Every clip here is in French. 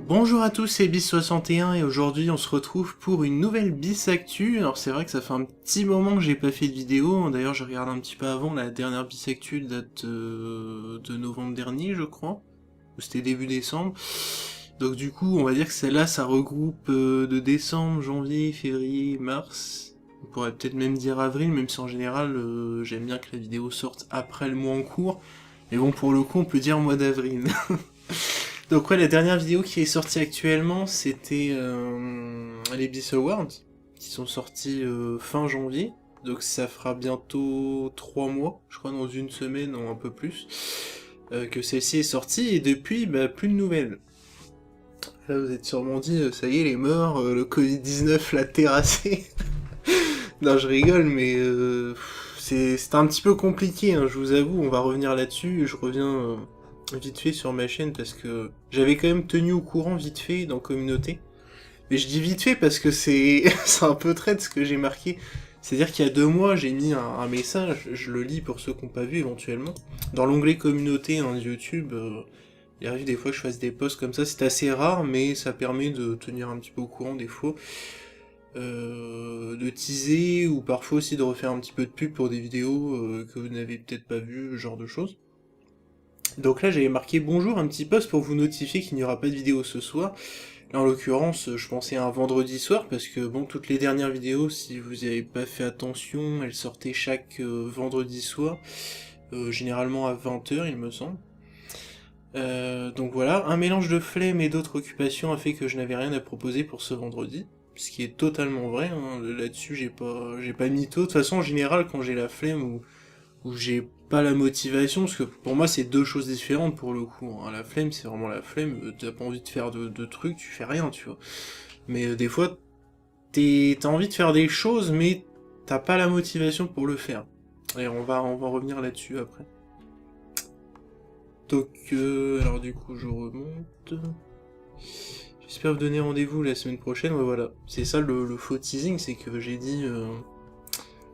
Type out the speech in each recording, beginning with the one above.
Bonjour à tous, c'est Bis61 et aujourd'hui on se retrouve pour une nouvelle Bis Actu. Alors c'est vrai que ça fait un petit moment que j'ai pas fait de vidéo, d'ailleurs je regarde un petit peu avant, la dernière Bis Actu date de novembre dernier je crois, ou c'était début décembre. Donc du coup on va dire que celle-là ça regroupe de décembre, janvier, février, mars. On pourrait peut-être même dire avril, même si en général j'aime bien que la vidéo sorte après le mois en cours. Mais bon pour le coup on peut dire mois d'avril. Donc ouais, la dernière vidéo qui est sortie actuellement, c'était les Bis Awards, qui sont sortis fin janvier. Donc ça fera bientôt 3 mois, je crois dans une semaine ou un peu plus, que celle-ci est sortie, et depuis, bah, plus de nouvelles. Là vous êtes sûrement dit, ça y est, il est mort, le Covid-19 l'a terrassé. Non, je rigole, mais c'est un petit peu compliqué, hein, je vous avoue, on va revenir là-dessus, je reviens vite fait sur ma chaîne parce que j'avais quand même tenu au courant vite fait dans communauté. Mais je dis vite fait parce que c'est c'est un peu traite ce que j'ai marqué. C'est-à-dire qu'il y a 2 mois, j'ai mis un message, je le lis pour ceux qui n'ont pas vu éventuellement. Dans l'onglet communauté de YouTube, il arrive des fois que je fasse des posts comme ça, c'est assez rare, mais ça permet de tenir un petit peu au courant des fois. De teaser, ou parfois aussi de refaire un petit peu de pub pour des vidéos que vous n'avez peut-être pas vues, ce genre de choses. Donc là j'avais marqué bonjour, un petit post pour vous notifier qu'il n'y aura pas de vidéo ce soir. Là en l'occurrence je pensais à un vendredi soir parce que bon, toutes les dernières vidéos, si vous n'avez pas fait attention, elles sortaient chaque vendredi soir, généralement à 20h il me semble. Donc voilà, un mélange de flemme et d'autres occupations a fait que je n'avais rien à proposer pour ce vendredi. Ce qui est totalement vrai, hein. Là-dessus j'ai pas mytho. De toute façon en général quand j'ai la flemme ou j'ai pas la motivation, parce que pour moi c'est deux choses différentes pour le coup, hein. La flemme c'est vraiment la flemme, t'as pas envie de faire de trucs, tu fais rien, tu vois. Mais des fois t'as envie de faire des choses mais t'as pas la motivation pour le faire. Et on va revenir là-dessus après. Donc alors du coup je remonte. J'espère vous donner rendez-vous la semaine prochaine, ouais, voilà. C'est ça le faux teasing, c'est que j'ai dit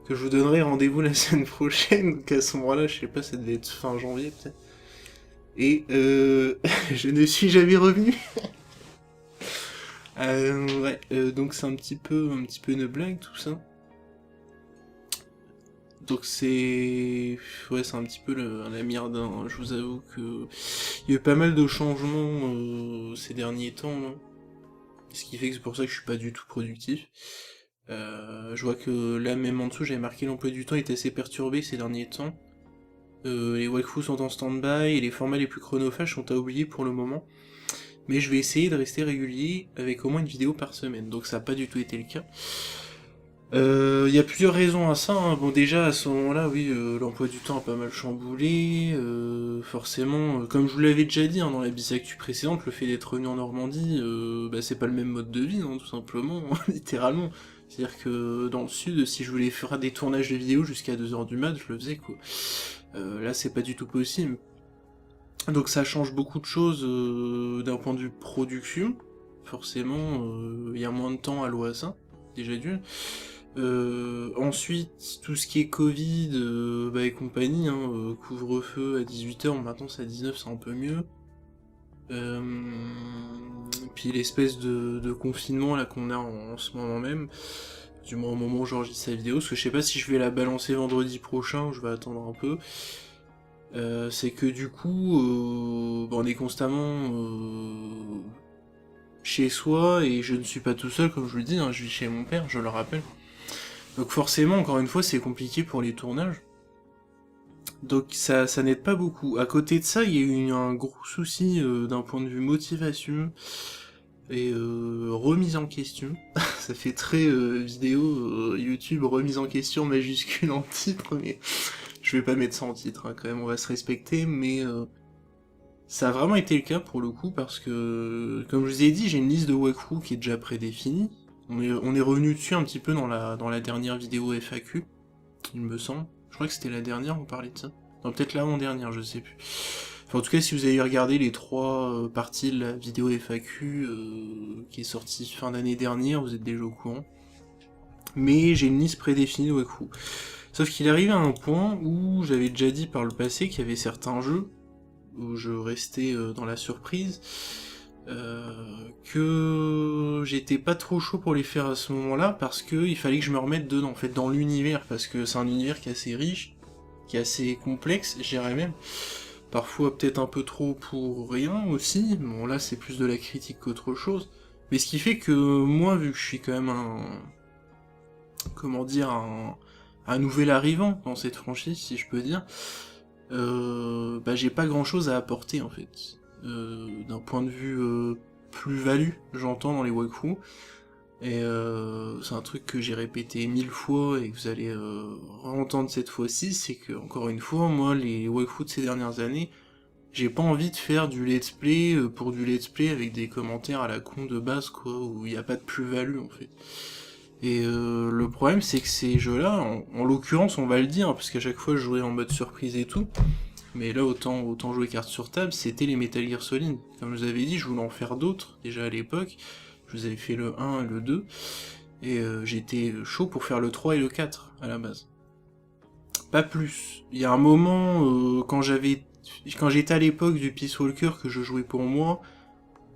que je vous donnerai rendez-vous la semaine prochaine, donc à ce moment-là, je sais pas, ça devait être fin janvier peut-être. Et je ne suis jamais revenu. Ouais, donc c'est un petit peu une blague tout ça. Donc c'est un petit peu la merde, hein. Je vous avoue que il y a eu pas mal de changements ces derniers temps, hein. Ce qui fait que c'est pour ça que je suis pas du tout productif. Je vois que là, même en dessous, j'avais marqué l'emploi du temps est assez perturbé ces derniers temps. Les wakefus sont en stand-by et les formats les plus chronophages sont à oublier pour le moment. Mais je vais essayer de rester régulier avec au moins une vidéo par semaine, donc ça n'a pas du tout été le cas. Il y a plusieurs raisons à ça, hein. Bon déjà à ce moment-là, oui, l'emploi du temps a pas mal chamboulé, forcément, comme je vous l'avais déjà dit, hein, dans la bisactu précédente, le fait d'être venu en Normandie, bah, c'est pas le même mode de vie, hein, tout simplement, littéralement. C'est-à-dire que dans le sud, si je voulais faire des tournages de vidéos jusqu'à 2h du mat, je le faisais quoi. Là c'est pas du tout possible. Donc ça change beaucoup de choses d'un point de vue production, forcément, il y a moins de temps alloué à ça, déjà d'une. Ensuite, tout ce qui est Covid et compagnie, hein, couvre-feu à 18h, maintenant c'est à 19, c'est un peu mieux. Puis l'espèce de confinement là qu'on a en ce moment même, du moins au moment où j'enregistre cette vidéo, parce que je sais pas si je vais la balancer vendredi prochain, ou je vais attendre un peu. C'est que du coup, on est constamment chez soi, et je ne suis pas tout seul comme je le dis, hein, je vis chez mon père, je le rappelle. Donc forcément, encore une fois, c'est compliqué pour les tournages. Donc ça n'aide pas beaucoup. À côté de ça, il y a eu un gros souci d'un point de vue motivation et remise en question. Ça fait très vidéo YouTube remise en question majuscule en titre, mais je vais pas mettre ça en titre, hein, quand même, on va se respecter, mais ça a vraiment été le cas pour le coup, parce que, comme je vous ai dit, j'ai une liste de wakfu qui est déjà prédéfinie. On est revenu dessus un petit peu dans la dernière vidéo FAQ, il me semble. Je crois que c'était la dernière, on parlait de ça. Non, peut-être l'avant-dernière, je sais plus. Enfin, en tout cas, si vous avez regardé les 3 parties de la vidéo FAQ qui est sortie fin d'année dernière, vous êtes déjà au courant. Mais j'ai une liste prédéfinie de wakfu. Sauf qu'il arrive à un point où j'avais déjà dit par le passé qu'il y avait certains jeux où je restais dans la surprise, que j'étais pas trop chaud pour les faire à ce moment-là, parce que il fallait que je me remette dedans, en fait, dans l'univers, parce que c'est un univers qui est assez riche, qui est assez complexe, je dirais même. Parfois peut-être un peu trop pour rien aussi, bon là c'est plus de la critique qu'autre chose. Mais ce qui fait que moi, vu que je suis quand même comment dire, un nouvel arrivant dans cette franchise, si je peux dire, bah j'ai pas grand chose à apporter en fait. D'un point de vue plus-value, j'entends dans les walkthroughs, et c'est un truc que j'ai répété 1000 fois et que vous allez entendre cette fois-ci, c'est que, encore une fois, moi, les walkthroughs de ces dernières années, j'ai pas envie de faire du let's play pour du let's play avec des commentaires à la con de base, quoi, où il n'y a pas de plus-value, en fait. Et le problème, c'est que ces jeux-là, en l'occurrence, on va le dire, hein, parce qu'à chaque fois, je jouais en mode surprise et tout, mais là, autant jouer carte sur table, c'était les Metal Gear Solid. Comme je vous avais dit, je voulais en faire d'autres, déjà à l'époque. Je vous avais fait le 1 et le 2, et j'étais chaud pour faire le 3 et le 4, à la base. Pas plus. Il y a un moment, quand j'étais à l'époque du Peace Walker que je jouais pour moi,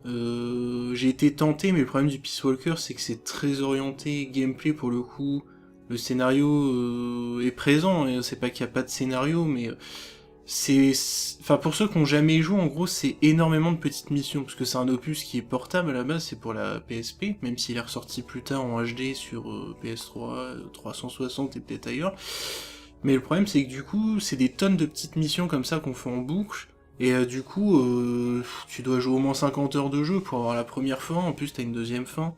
j'ai été tenté, mais le problème du Peace Walker, c'est que c'est très orienté gameplay pour le coup. Le scénario est présent, et c'est pas qu'il n'y a pas de scénario, mais enfin pour ceux qui n'ont jamais joué, en gros, c'est énormément de petites missions, parce que c'est un opus qui est portable à la base, c'est pour la PSP, même s'il est ressorti plus tard en HD sur PS3, 360 et peut-être ailleurs. Mais le problème, c'est que du coup, c'est des tonnes de petites missions comme ça qu'on fait en boucle, et du coup, tu dois jouer au moins 50 heures de jeu pour avoir la première fin, en plus t'as une deuxième fin.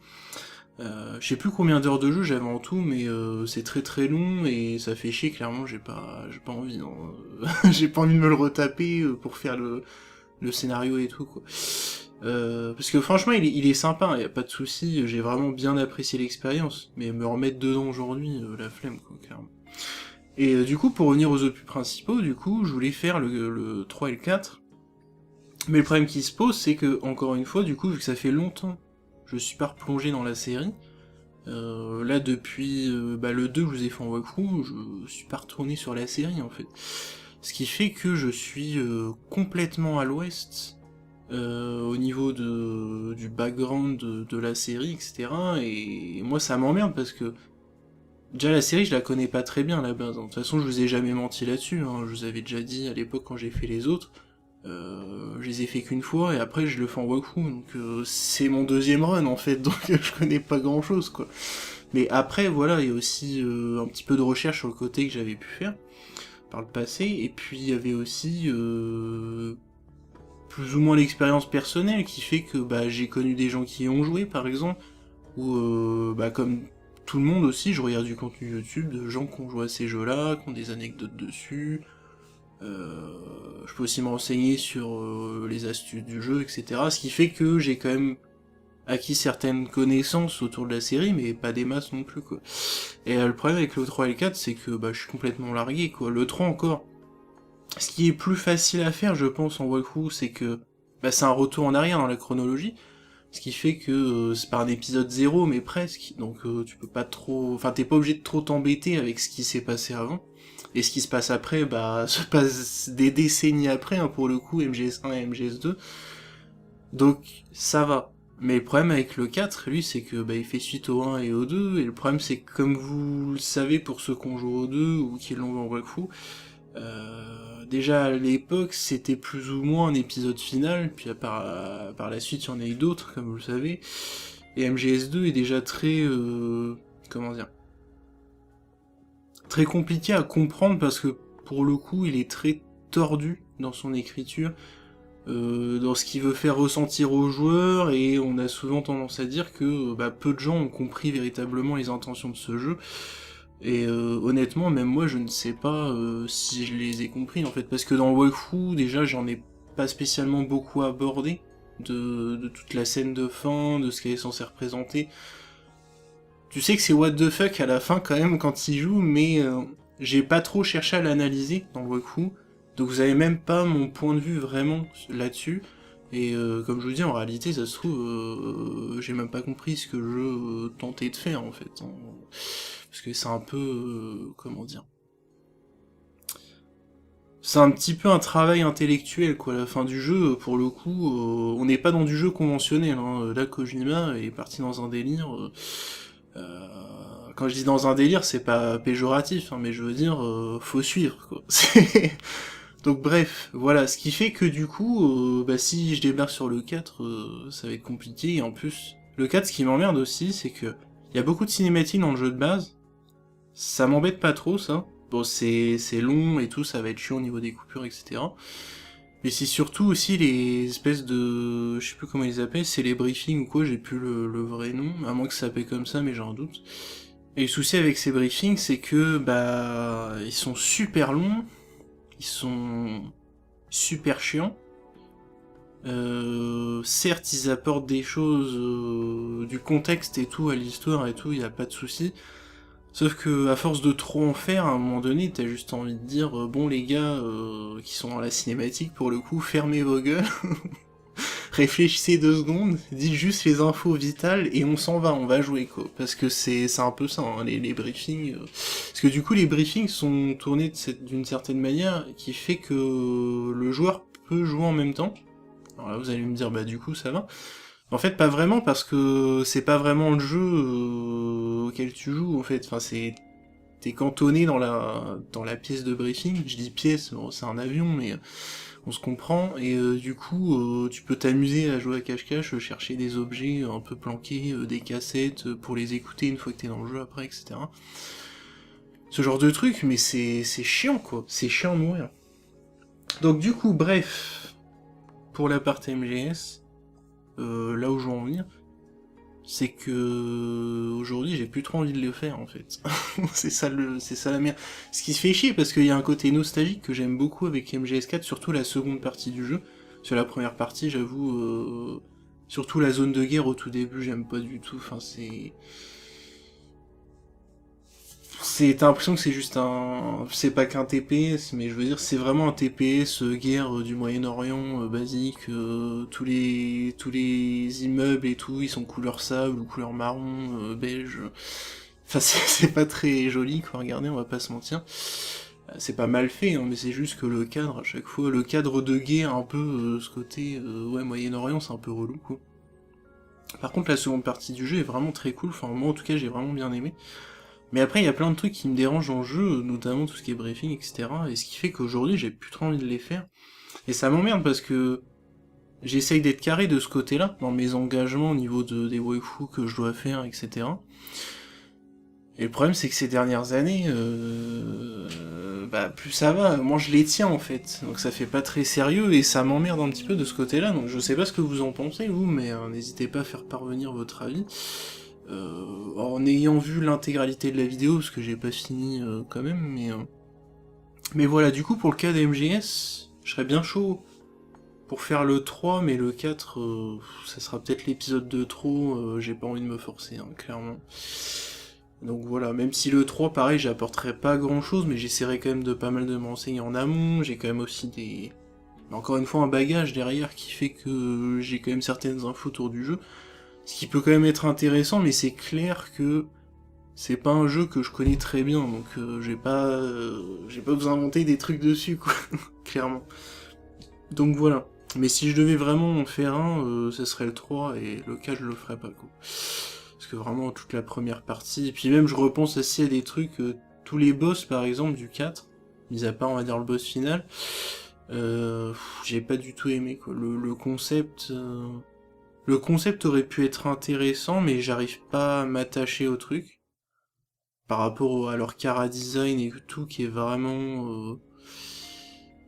Je sais plus combien d'heures de jeu j'avais en tout, mais c'est très très long, et ça fait chier, clairement, j'ai pas envie, hein. J'ai pas envie de me le retaper pour faire le scénario et tout, quoi. Parce que franchement, il est sympa, y a pas de souci, j'ai vraiment bien apprécié l'expérience, mais me remettre dedans aujourd'hui, la flemme, quoi, clairement. Et du coup, pour revenir aux opus principaux, du coup, je voulais faire le 3 et le 4. Mais le problème qui se pose, c'est que, encore une fois, du coup, vu que ça fait longtemps, je suis pas replongé dans la série. Là, depuis le 2 que je vous ai fait en walkthrough, je suis pas retourné sur la série, en fait. Ce qui fait que je suis complètement à l'ouest, au niveau du background de la série, etc. Et moi, ça m'emmerde parce que déjà, la série, je la connais pas très bien à la base. De toute façon, je vous ai jamais menti là-dessus. Hein. Je vous avais déjà dit à l'époque quand j'ai fait les autres. Je les ai fait qu'une fois et après je le fais en walkthrough. Donc c'est mon deuxième run en fait. Donc je connais pas grand-chose quoi. Mais après, voilà, il y a aussi un petit peu de recherche sur le côté que j'avais pu faire par le passé. Et puis il y avait aussi plus ou moins l'expérience personnelle qui fait que j'ai connu des gens qui y ont joué par exemple. Ou comme tout le monde aussi, je regarde du contenu YouTube de gens qui ont joué à ces jeux-là, qui ont des anecdotes dessus. Je peux aussi me renseigner sur les astuces du jeu, etc. Ce qui fait que j'ai quand même acquis certaines connaissances autour de la série, mais pas des masses non plus, quoi. Et le problème avec le 3 et le 4, c'est que je suis complètement largué, quoi. Le 3 encore. Ce qui est plus facile à faire, je pense, en walkthrough, c'est que c'est un retour en arrière dans la chronologie. Ce qui fait que c'est pas un épisode 0, mais presque. Donc tu peux pas trop... Enfin, t'es pas obligé de trop t'embêter avec ce qui s'est passé avant. Et ce qui se passe après, se passe des décennies après, hein, pour le coup, MGS1 et MGS2. Donc, ça va. Mais le problème avec le 4, lui, c'est que il fait suite au 1 et au 2, et le problème c'est que, comme vous le savez pour ceux qui ont joué au 2, ou qui l'ont vu en walkthrough, déjà à l'époque, c'était plus ou moins un épisode final, puis par la suite, il y en a eu d'autres, comme vous le savez, et MGS2 est déjà très... comment dire, très compliqué à comprendre, parce que, pour le coup, il est très tordu dans son écriture, dans ce qu'il veut faire ressentir aux joueurs, et on a souvent tendance à dire que peu de gens ont compris véritablement les intentions de ce jeu, et honnêtement, même moi, je ne sais pas si je les ai compris, en fait, parce que dans le walkthrough, déjà, j'en ai pas spécialement beaucoup abordé de toute la scène de fin, de ce qu'elle est censée représenter. Tu sais que c'est what the fuck à la fin, quand même, quand il joue, mais j'ai pas trop cherché à l'analyser dans le walkthrough, donc vous avez même pas mon point de vue vraiment là-dessus, et comme je vous dis, en réalité, ça se trouve, j'ai même pas compris ce que le jeu tentait de faire, en fait, hein. Parce que c'est un peu... comment dire... c'est un petit peu un travail intellectuel, quoi. À la fin du jeu, pour le coup, on n'est pas dans du jeu conventionnel, hein. Là, Kojima est parti dans un délire. Euh, Quand je dis dans un délire, c'est pas péjoratif, hein, mais je veux dire, faut suivre, quoi. Donc bref, voilà, ce qui fait que du coup, bah, si je démarre sur le 4, ça va être compliqué, et en plus, le 4, ce qui m'emmerde aussi, c'est que il y a beaucoup de cinématiques dans le jeu de base, ça m'embête pas trop, ça. Bon, c'est long et tout, ça va être chiant au niveau des coupures, etc. Mais c'est surtout aussi les espèces de... Je sais plus comment ils appellent, c'est les briefings ou quoi, j'ai plus le vrai nom, à moins que ça s'appelle comme ça, mais j'en doute. Et le souci avec ces briefings, c'est que, bah... Ils sont super longs, ils sont super chiants. Certes, ils apportent des choses, du contexte et tout, à l'histoire et tout, y a pas de souci. Sauf que, à force de trop en faire, à un moment donné, t'as juste envie de dire, bon les gars, qui sont dans la cinématique, pour le coup, fermez vos gueules, réfléchissez 2 secondes, dites juste les infos vitales, et on s'en va, on va jouer, quoi. Parce que c'est un peu ça, hein, les briefings. Parce que du coup, les briefings sont tournés d'une certaine manière, qui fait que le joueur peut jouer en même temps. Alors là, vous allez me dire, bah du coup, ça va. En fait, pas vraiment, parce que c'est pas vraiment le jeu auquel tu joues, en fait. Enfin, t'es cantonné dans la pièce de briefing. Je dis pièce, bon, c'est un avion, mais on se comprend. Et du coup, tu peux t'amuser à jouer à cache-cache, chercher des objets un peu planqués, des cassettes, pour les écouter une fois que t'es dans le jeu après, etc. Ce genre de truc, mais c'est chiant, quoi. C'est chiant de mourir. Donc du coup, bref, pour la partie MGS, là où je veux en venir, c'est que aujourd'hui j'ai plus trop envie de le faire en fait. c'est ça la merde. Ce qui se fait chier parce qu'il y a un côté nostalgique que j'aime beaucoup avec MGS4, surtout la seconde partie du jeu. Sur la première partie, j'avoue, surtout la zone de guerre au tout début, j'aime pas du tout. Enfin, t'as l'impression que c'est juste un... C'est pas qu'un TPS, mais je veux dire, c'est vraiment un TPS guerre du Moyen-Orient basique. Tous les immeubles et tout, ils sont couleur sable ou couleur marron, beige. Enfin, c'est pas très joli, quoi, regardez, on va pas se mentir. C'est pas mal fait, hein, mais c'est juste que le cadre, à chaque fois, le cadre de guerre, un peu, ce côté, ouais, Moyen-Orient, c'est un peu relou, quoi. Par contre, la seconde partie du jeu est vraiment très cool, enfin, moi, en tout cas, j'ai vraiment bien aimé. Mais après, il y a plein de trucs qui me dérangent dans le jeu, notamment tout ce qui est briefing, etc. Et ce qui fait qu'aujourd'hui, j'ai plus trop envie de les faire. Et ça m'emmerde parce que j'essaye d'être carré de ce côté-là, dans mes engagements au niveau des waifus que je dois faire, etc. Et le problème, c'est que ces dernières années, bah, plus ça va, moins je les tiens, en fait. Donc ça fait pas très sérieux, et ça m'emmerde un petit peu de ce côté-là. Donc je sais pas ce que vous en pensez, vous, mais n'hésitez pas à faire parvenir votre avis. En ayant vu l'intégralité de la vidéo, parce que j'ai pas fini quand même, mais voilà, du coup, pour le cas des MGS, je serais bien chaud pour faire le 3, mais le 4, ça sera peut-être l'épisode de trop, j'ai pas envie de me forcer, hein, clairement. Donc voilà, même si le 3, pareil, j'apporterai pas grand-chose, mais j'essaierai quand même de pas mal de me renseigner en amont, j'ai quand même aussi encore une fois, un bagage derrière qui fait que j'ai quand même certaines infos autour du jeu. Ce qui peut quand même être intéressant, mais c'est clair que c'est pas un jeu que je connais très bien, donc j'ai pas vous inventer des trucs dessus, quoi, clairement. Donc voilà. Mais si je devais vraiment en faire un, ce serait le 3, et le 4, je le ferais pas, quoi. Parce que vraiment, toute la première partie, et puis même, je repense aussi à des trucs, tous les boss, par exemple, du 4, mis à part, on va dire, le boss final, j'ai pas du tout aimé, quoi. Le concept... Le concept aurait pu être intéressant, mais j'arrive pas à m'attacher au truc. Par rapport à leur chara design et tout, qui est vraiment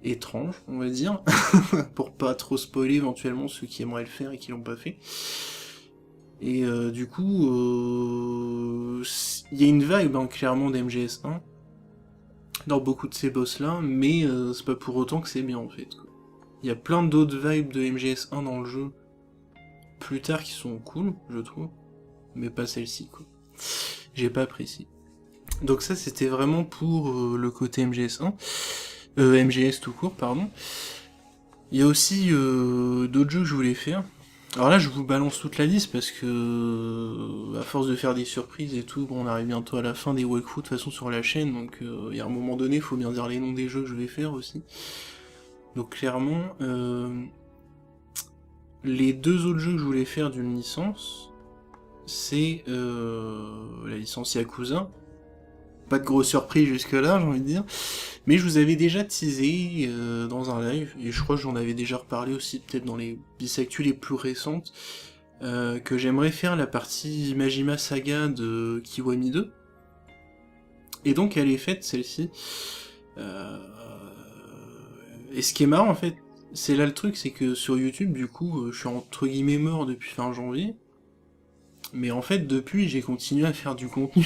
étrange, on va dire. Pour pas trop spoiler éventuellement ceux qui aimeraient le faire et qui l'ont pas fait. Et du coup, il y a une vibe hein, clairement d'MGS1 dans beaucoup de ces boss-là, mais c'est pas pour autant que c'est bien en fait. Il y a plein d'autres vibes de MGS1 dans le jeu plus tard qui sont cool, je trouve, mais pas celle-ci, quoi. J'ai pas apprécié. Donc ça, c'était vraiment pour le côté MGS1. MGS tout court, pardon. Il y a aussi d'autres jeux que je voulais faire. Alors là, je vous balance toute la liste parce que, à force de faire des surprises et tout, bon, on arrive bientôt à la fin des walkthroughs de toute façon sur la chaîne, donc il y a un moment donné, il faut bien dire les noms des jeux que je vais faire aussi. Donc clairement, les deux autres jeux que je voulais faire d'une licence, c'est la licence Yakuza. Pas de grosse surprise jusque-là, j'ai envie de dire. Mais je vous avais déjà teasé dans un live, et je crois que j'en avais déjà reparlé aussi, peut-être dans les bisactus les plus récentes, que j'aimerais faire la partie Majima Saga de Kiwami 2. Et donc elle est faite, celle-ci. Et ce qui est marrant, en fait, c'est là le truc, c'est que sur YouTube, du coup, je suis entre guillemets mort depuis fin janvier. Mais en fait, depuis, j'ai continué à faire du contenu,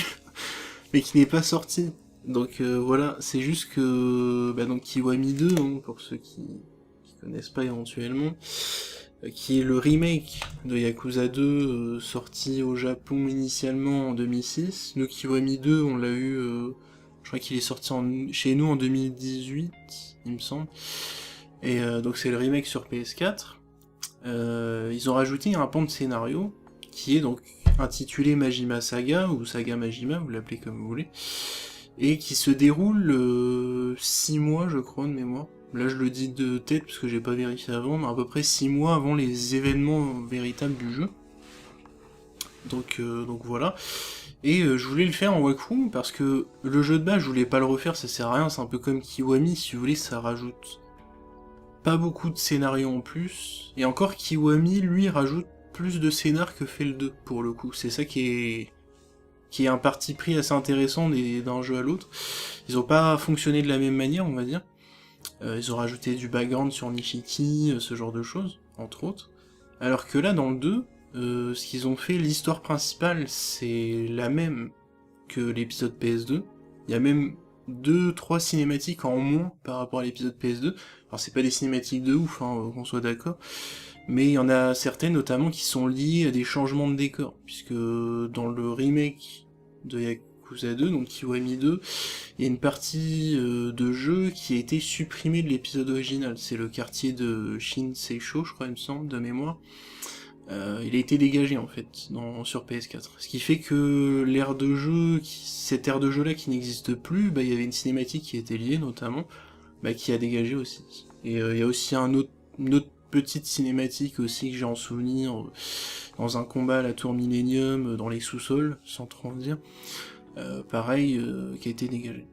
mais qui n'est pas sorti. Donc voilà, c'est juste que donc Kiwami 2, hein, pour ceux qui connaissent pas éventuellement, qui est le remake de Yakuza 2 sorti au Japon initialement en 2006. Nous Kiwami 2, on l'a eu, je crois qu'il est sorti chez nous en 2018, il me semble. Et donc c'est le remake sur PS4. Ils ont rajouté un pan de scénario qui est donc intitulé Majima Saga, ou Saga Majima, vous l'appelez comme vous voulez, et qui se déroule 6 mois, je crois, de mémoire. Là, je le dis de tête, parce que j'ai pas vérifié avant, mais à peu près 6 mois avant les événements véritables du jeu. Donc voilà. Et je voulais le faire en walkthrough, parce que le jeu de base, je voulais pas le refaire, ça sert à rien, c'est un peu comme Kiwami, si vous voulez, ça rajoute pas beaucoup de scénarios en plus, et encore Kiwami, lui, rajoute plus de scénar que fait le 2, pour le coup. C'est ça qui est un parti pris assez intéressant d'un jeu à l'autre. Ils ont pas fonctionné de la même manière, on va dire. Ils ont rajouté du background sur Nishiki, ce genre de choses, entre autres. Alors que là, dans le 2, ce qu'ils ont fait, l'histoire principale, c'est la même que l'épisode PS2. Il y a même 2-3 cinématiques en moins par rapport à l'épisode PS2. Alors c'est pas des cinématiques de ouf, hein, qu'on soit d'accord, mais il y en a certaines notamment qui sont liées à des changements de décor, puisque dans le remake de Yakuza 2, donc Kiwami 2, il y a une partie de jeu qui a été supprimée de l'épisode original. C'est le quartier de Shin-Seisho, je crois, il me semble, de mémoire. Il a été dégagé en fait sur PS4. Ce qui fait que l'ère de jeu, cette ère de jeu là qui n'existe plus, il y avait une cinématique qui était liée notamment, qui a dégagé aussi. Et il y a aussi une autre petite cinématique aussi que j'ai en souvenir, dans un combat à la tour Millennium, dans les sous-sols, sans trop en dire, pareil, qui a été dégagé.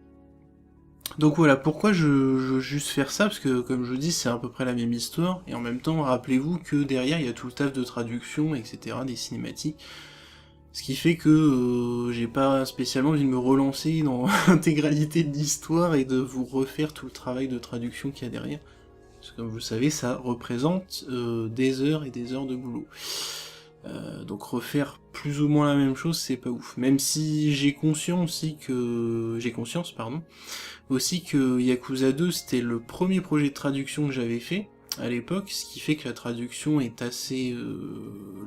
Donc voilà, pourquoi je veux juste faire ça, parce que comme je dis, c'est à peu près la même histoire, et en même temps, rappelez-vous que derrière, il y a tout le taf de traduction, etc., des cinématiques, ce qui fait que j'ai pas spécialement envie de me relancer dans l'intégralité de l'histoire et de vous refaire tout le travail de traduction qu'il y a derrière. Parce que comme vous le savez, ça représente des heures et des heures de boulot. Donc refaire plus ou moins la même chose, c'est pas ouf. Même si j'ai conscience aussi que Yakuza 2, c'était le premier projet de traduction que j'avais fait à l'époque, ce qui fait que la traduction est assez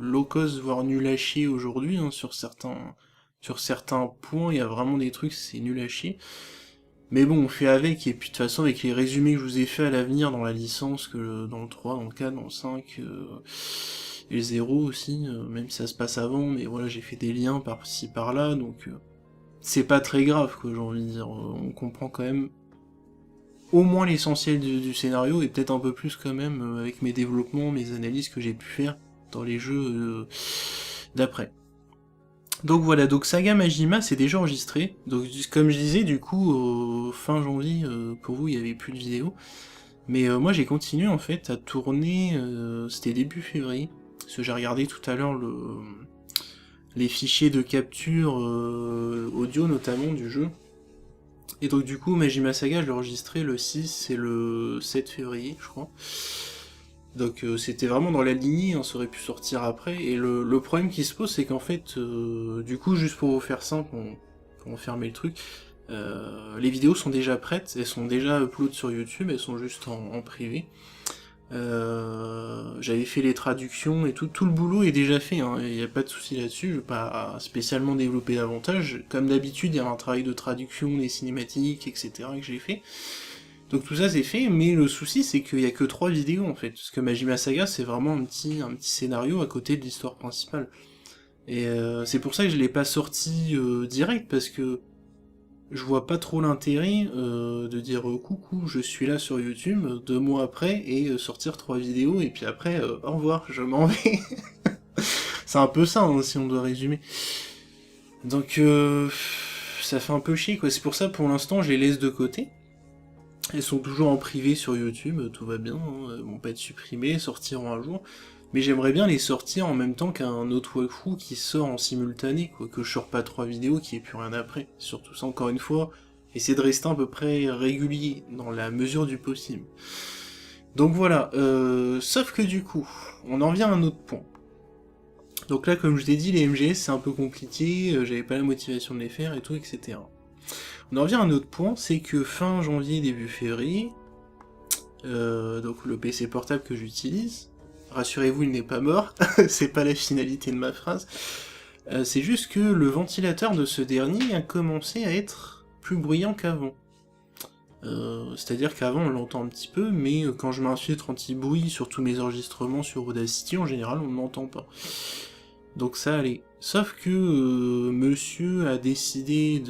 low cost, voire nul à chier aujourd'hui, hein, sur certains points, il y a vraiment des trucs, c'est nul à chier. Mais bon, on fait avec, et puis de toute façon, avec les résumés que je vous ai fait à l'avenir dans la licence, que dans le 3, dans le 4, dans le 5, et le 0 aussi, même si ça se passe avant, mais voilà, j'ai fait des liens par-ci par-là, donc c'est pas très grave, quoi, j'ai envie de dire. On comprend quand même au moins l'essentiel du scénario, et peut-être un peu plus quand même, avec mes développements, mes analyses que j'ai pu faire dans les jeux d'après. Donc voilà, donc Saga Majima c'est déjà enregistré, donc comme je disais, du coup, fin janvier, pour vous, il n'y avait plus de vidéos, mais moi j'ai continué en fait à tourner, c'était début février, parce que j'ai regardé tout à l'heure les fichiers de capture audio notamment du jeu, et donc du coup Majima Saga je l'ai enregistré le 6 et le 7 février je crois. Donc c'était vraiment dans la lignée, hein, ça aurait pu sortir après, et le problème qui se pose c'est qu'en fait, du coup juste pour vous faire simple, pour fermer le truc, les vidéos sont déjà prêtes, elles sont déjà upload sur YouTube, elles sont juste en privé. J'avais fait les traductions et tout le boulot est déjà fait, hein, il n'y a pas de souci là-dessus, je vais pas spécialement développer davantage. Comme d'habitude, il y a un travail de traduction des cinématiques, etc. que j'ai fait. Donc tout ça c'est fait, mais le souci c'est qu'il y a que 3 vidéos en fait, parce que Majima Saga c'est vraiment un petit scénario à côté de l'histoire principale. Et c'est pour ça que je l'ai pas sorti direct, parce que je vois pas trop l'intérêt de dire coucou, je suis là sur YouTube 2 mois après, et sortir 3 vidéos, et puis après, au revoir, je m'en vais. C'est un peu ça, hein, si on doit résumer. Donc ça fait un peu chier, quoi. C'est pour ça, pour l'instant, je les laisse de côté. Elles sont toujours en privé sur YouTube, tout va bien, hein, elles vont pas être supprimées, sortiront un jour. Mais j'aimerais bien les sortir en même temps qu'un autre walkthrough qui sort en simultané, quoi, que je sors pas 3 vidéos, qu'il n'y ait plus rien après. Surtout ça, encore une fois, essayer de rester à peu près régulier, dans la mesure du possible. Donc voilà, sauf que du coup, on en vient à un autre point. Donc là, comme je t'ai dit, les MGS c'est un peu compliqué, j'avais pas la motivation de les faire et tout, etc. On en vient à un autre point, c'est que fin janvier, début février, donc le PC portable que j'utilise, rassurez-vous, il n'est pas mort, c'est pas la finalité de ma phrase, c'est juste que le ventilateur de ce dernier a commencé à être plus bruyant qu'avant. C'est-à-dire qu'avant on l'entend un petit peu, mais quand je mets un filtre anti-bruit sur tous mes enregistrements sur Audacity, en général on ne l'entend pas. Donc ça allait. Sauf que monsieur a décidé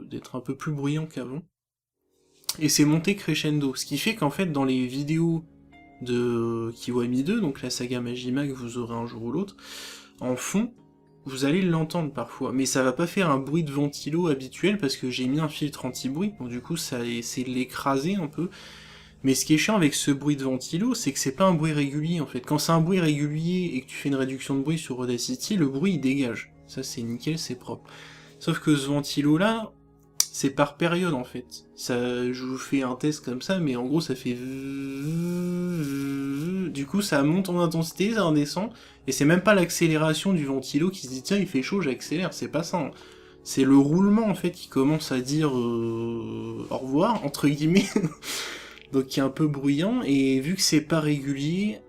d'être un peu plus bruyant qu'avant, et c'est monté crescendo, ce qui fait qu'en fait dans les vidéos de Kiwami 2, donc la saga Majima que vous aurez un jour ou l'autre, en fond, vous allez l'entendre parfois, mais ça va pas faire un bruit de ventilo habituel parce que j'ai mis un filtre anti-bruit, donc du coup ça essaie de l'écraser un peu. Mais ce qui est chiant avec ce bruit de ventilo, c'est que c'est pas un bruit régulier en fait. Quand c'est un bruit régulier et que tu fais une réduction de bruit sur Audacity, le bruit il dégage. Ça c'est nickel, c'est propre. Sauf que ce ventilo là, c'est par période en fait. Ça, je vous fais un test comme ça, mais en gros ça fait... Du coup ça monte en intensité, ça redescend, et c'est même pas l'accélération du ventilo qui se dit tiens il fait chaud, j'accélère, c'est pas ça. Hein. C'est le roulement en fait qui commence à dire au revoir, entre guillemets, donc qui est un peu bruyant, et vu que c'est pas régulier,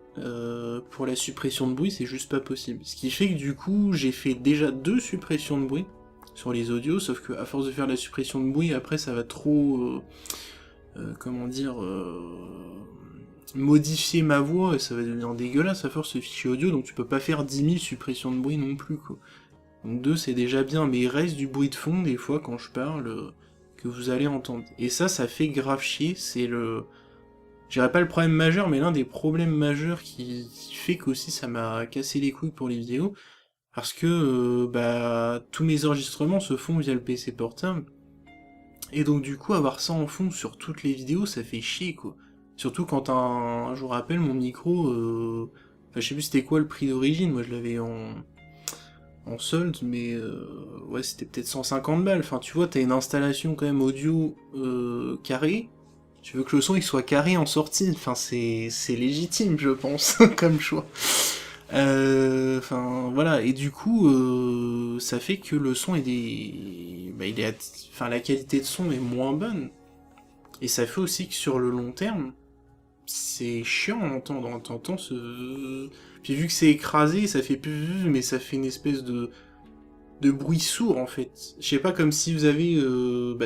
pour la suppression de bruit c'est juste pas possible. Ce qui fait que du coup j'ai fait déjà 2 suppressions de bruit sur les audios, sauf que à force de faire la suppression de bruit, après ça va trop, comment dire, modifier ma voix, et ça va devenir dégueulasse à force ce fichier audio, donc tu peux pas faire 10 000 suppressions de bruit non plus, quoi. Donc 2 c'est déjà bien, mais il reste du bruit de fond des fois quand je parle, que vous allez entendre. Et ça fait grave chier, c'est le... Je dirais pas le problème majeur, mais l'un des problèmes majeurs qui fait qu'aussi ça m'a cassé les couilles pour les vidéos, parce que tous mes enregistrements se font via le PC portable, et donc du coup avoir ça en fond sur toutes les vidéos, ça fait chier quoi. Surtout quand je vous rappelle mon micro, je sais plus c'était quoi le prix d'origine, moi je l'avais en solde, mais ouais c'était peut-être 150 balles, enfin tu vois t'as une installation quand même audio carrée, tu veux que le son il soit carré en sortie, enfin c'est légitime je pense, comme choix. Enfin voilà, et du coup ça fait que le son la qualité de son est moins bonne, et ça fait aussi que sur le long terme c'est chiant à entendre, t'entends ce... Puis vu que c'est écrasé, ça fait plus, mais ça fait une espèce de bruit sourd en fait. Je sais pas, comme si vous avez,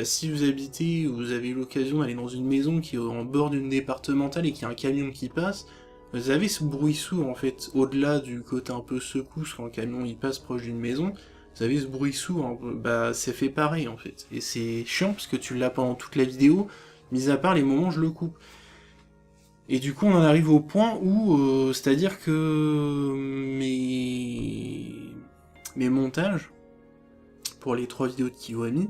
si vous habitez ou vous avez eu l'occasion d'aller dans une maison qui est en bord d'une départementale et qu'il y a un camion qui passe, vous avez ce bruit sourd en fait, au-delà du côté un peu secousse quand le camion il passe proche d'une maison, vous avez ce bruit sourd, hein, ça fait pareil en fait. Et c'est chiant parce que tu l'as pendant toute la vidéo, mis à part les moments où je le coupe. Et du coup on en arrive au point où, c'est-à-dire que mes montages, pour les 3 vidéos de Kiwami,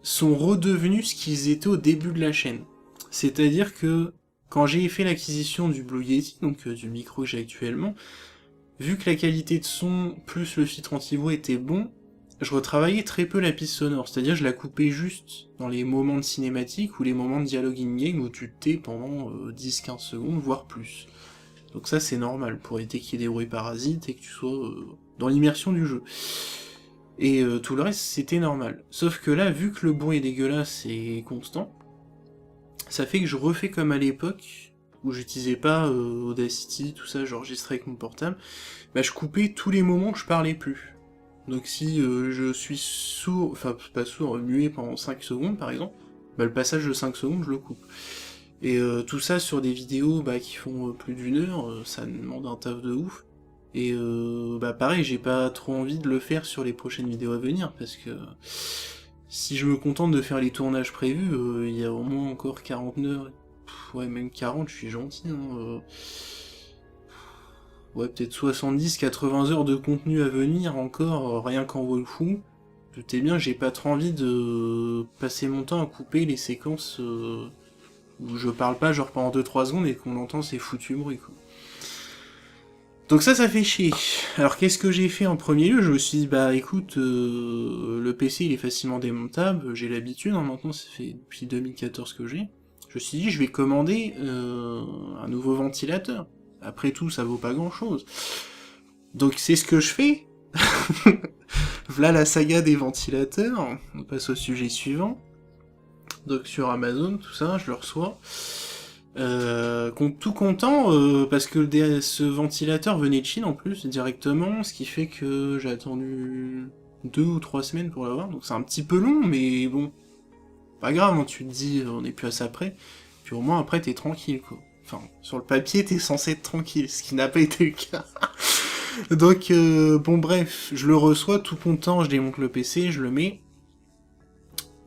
sont redevenus ce qu'ils étaient au début de la chaîne. C'est-à-dire que quand j'ai fait l'acquisition du Blue Yeti, donc du micro que j'ai actuellement, vu que la qualité de son plus le filtre anti-bruit était bon, je retravaillais très peu la piste sonore, c'est-à-dire je la coupais juste dans les moments de cinématique ou les moments de dialogue in-game où tu te tais pendant 10-15 secondes, voire plus. Donc ça c'est normal, pour éviter qu'il y ait des bruits parasites et que tu sois dans l'immersion du jeu. Et tout le reste c'était normal. Sauf que là, vu que le bruit est dégueulasse et constant, ça fait que je refais comme à l'époque, où j'utilisais pas Audacity, tout ça, j'enregistrais avec mon portable, je coupais tous les moments que je parlais plus. Donc si je suis sourd, enfin pas sourd, muet pendant 5 secondes par exemple, bah, le passage de 5 secondes, je le coupe. Et tout ça sur des vidéos qui font plus d'1 heure, ça demande un taf de ouf. Et pareil, j'ai pas trop envie de le faire sur les prochaines vidéos à venir, parce que si je me contente de faire les tournages prévus, il y a au moins encore 40 heures, ouais même 40, je suis gentil, hein, ouais peut-être 70-80 heures de contenu à venir encore, rien qu'en Wolfou. Doutez bien, j'ai pas trop envie de passer mon temps à couper les séquences où je parle pas genre pendant 2-3 secondes et qu'on entend ces foutus bruits, quoi. Donc ça fait chier. Alors qu'est-ce que j'ai fait en premier lieu? Je me suis dit, bah écoute, le PC il est facilement démontable, j'ai l'habitude, hein, maintenant ça fait depuis 2014 que j'ai. Je me suis dit, je vais commander un nouveau ventilateur. Après tout, ça vaut pas grand-chose. Donc c'est ce que je fais. Voilà la saga des ventilateurs. On passe au sujet suivant. Donc sur Amazon, tout ça, je le reçois. Tout content, parce que ce ventilateur venait de Chine en plus, directement, ce qui fait que j'ai attendu 2 ou 3 semaines pour l'avoir, donc c'est un petit peu long, mais bon, pas grave, hein, tu te dis, on est plus à ça près, puis au moins après t'es tranquille, quoi. Enfin, sur le papier t'es censé être tranquille, ce qui n'a pas été le cas. Donc, bon bref, je le reçois tout content, je démonte le PC, je le mets,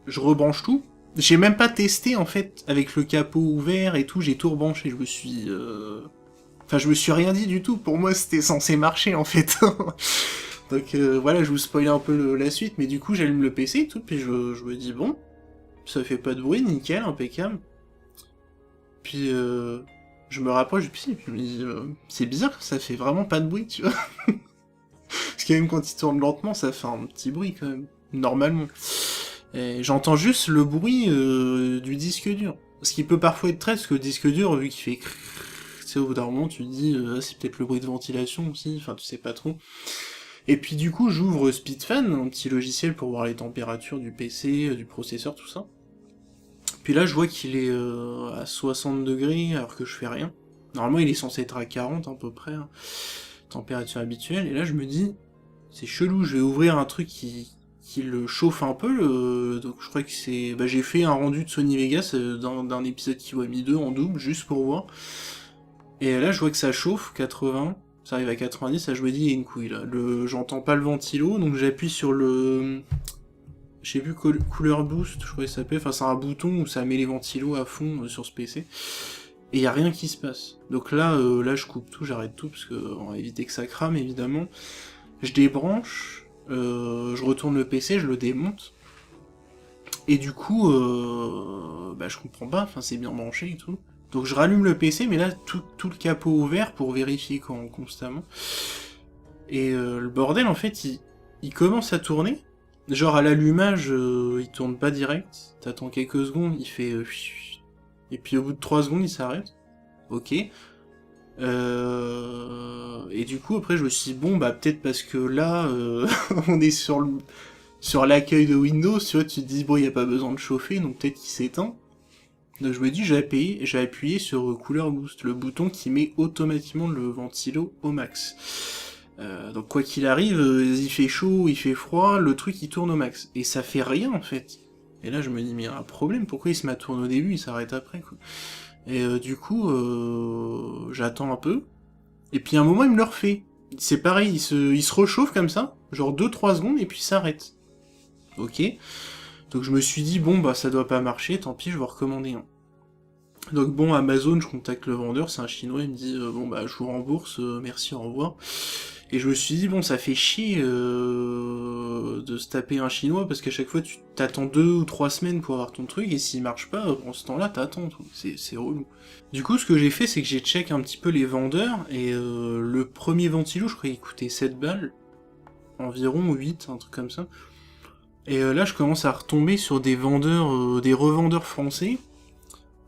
je rebranche tout. J'ai même pas testé en fait avec le capot ouvert et tout, j'ai tout rebranché, je me suis enfin je me suis rien dit du tout, pour moi c'était censé marcher en fait. Donc voilà, je vous spoil un peu la suite, mais du coup j'allume le PC et tout, puis je me dis bon, ça fait pas de bruit, nickel, impeccable. Puis je me rapproche du PC, puis je me dis c'est bizarre, ça fait vraiment pas de bruit, tu vois. Parce que même quand il tourne lentement, ça fait un petit bruit quand même, normalement. J'entends juste le bruit du disque dur. Ce qui peut parfois être très, parce que le disque dur, vu qu'il fait tu sais, au bout d'un moment, tu te dis, c'est peut-être le bruit de ventilation aussi, enfin, tu sais pas trop. Et puis du coup, j'ouvre SpeedFan, un petit logiciel pour voir les températures du PC, du processeur, tout ça. Puis là, je vois qu'il est à 60 degrés, alors que je fais rien. Normalement, il est censé être à 40 à peu près, hein, température habituelle, et là, je me dis, c'est chelou, je vais ouvrir un truc qui le chauffe un peu, donc je crois que c'est... Bah, j'ai fait un rendu de Sony Vegas d'un épisode Kiwami 2 en double, juste pour voir. Et là, je vois que ça chauffe, 80, ça arrive à 90, là je me dis, il y a une couille là. J'entends pas le ventilo, donc j'appuie sur le... Je sais plus, couleur boost, je crois que ça s'appelle, enfin c'est un bouton où ça met les ventilos à fond sur ce PC. Et y a rien qui se passe. Donc là, là je coupe tout, j'arrête tout, parce que on va éviter que ça crame, évidemment. Je débranche... je retourne le PC, je le démonte, et du coup, je comprends pas, enfin c'est bien branché et tout. Donc je rallume le PC, mais là, tout le capot ouvert pour vérifier constamment. Et le bordel, en fait, il commence à tourner. Genre à l'allumage, il tourne pas direct, t'attends quelques secondes, il fait... et puis au bout de 3 secondes, il s'arrête. Ok. Et du coup, après, je me suis dit, bon, peut-être parce que là, on est sur l'accueil de Windows, tu vois, tu te dis, bon, il n'y a pas besoin de chauffer, donc peut-être qu'il s'éteint. Donc je me dis, j'ai appuyé sur Couleur Boost, le bouton qui met automatiquement le ventilo au max. Donc quoi qu'il arrive, il fait chaud, il fait froid, le truc il tourne au max. Et ça fait rien, en fait. Et là, je me dis, mais il y a un problème, pourquoi il se met à tourner au début, il s'arrête après, quoi. Et du coup, j'attends un peu, et puis à un moment il me le refait. C'est pareil, il se réchauffe comme ça, genre 2-3 secondes, et puis il s'arrête. Ok. Donc je me suis dit, bon ça doit pas marcher, tant pis, je vais recommander un. Donc bon, Amazon, je contacte le vendeur, c'est un chinois, il me dit, je vous rembourse, merci, au revoir. Et je me suis dit, bon, ça fait chier de se taper un chinois, parce qu'à chaque fois, tu t'attends 2 ou 3 semaines pour avoir ton truc, et s'il marche pas, en ce temps-là, t'attends, c'est relou. Du coup, ce que j'ai fait, c'est que j'ai check un petit peu les vendeurs, et le premier ventilo, je crois qu'il coûtait 7 balles, environ 8, un truc comme ça. Et là, je commence à retomber sur des vendeurs, des revendeurs français,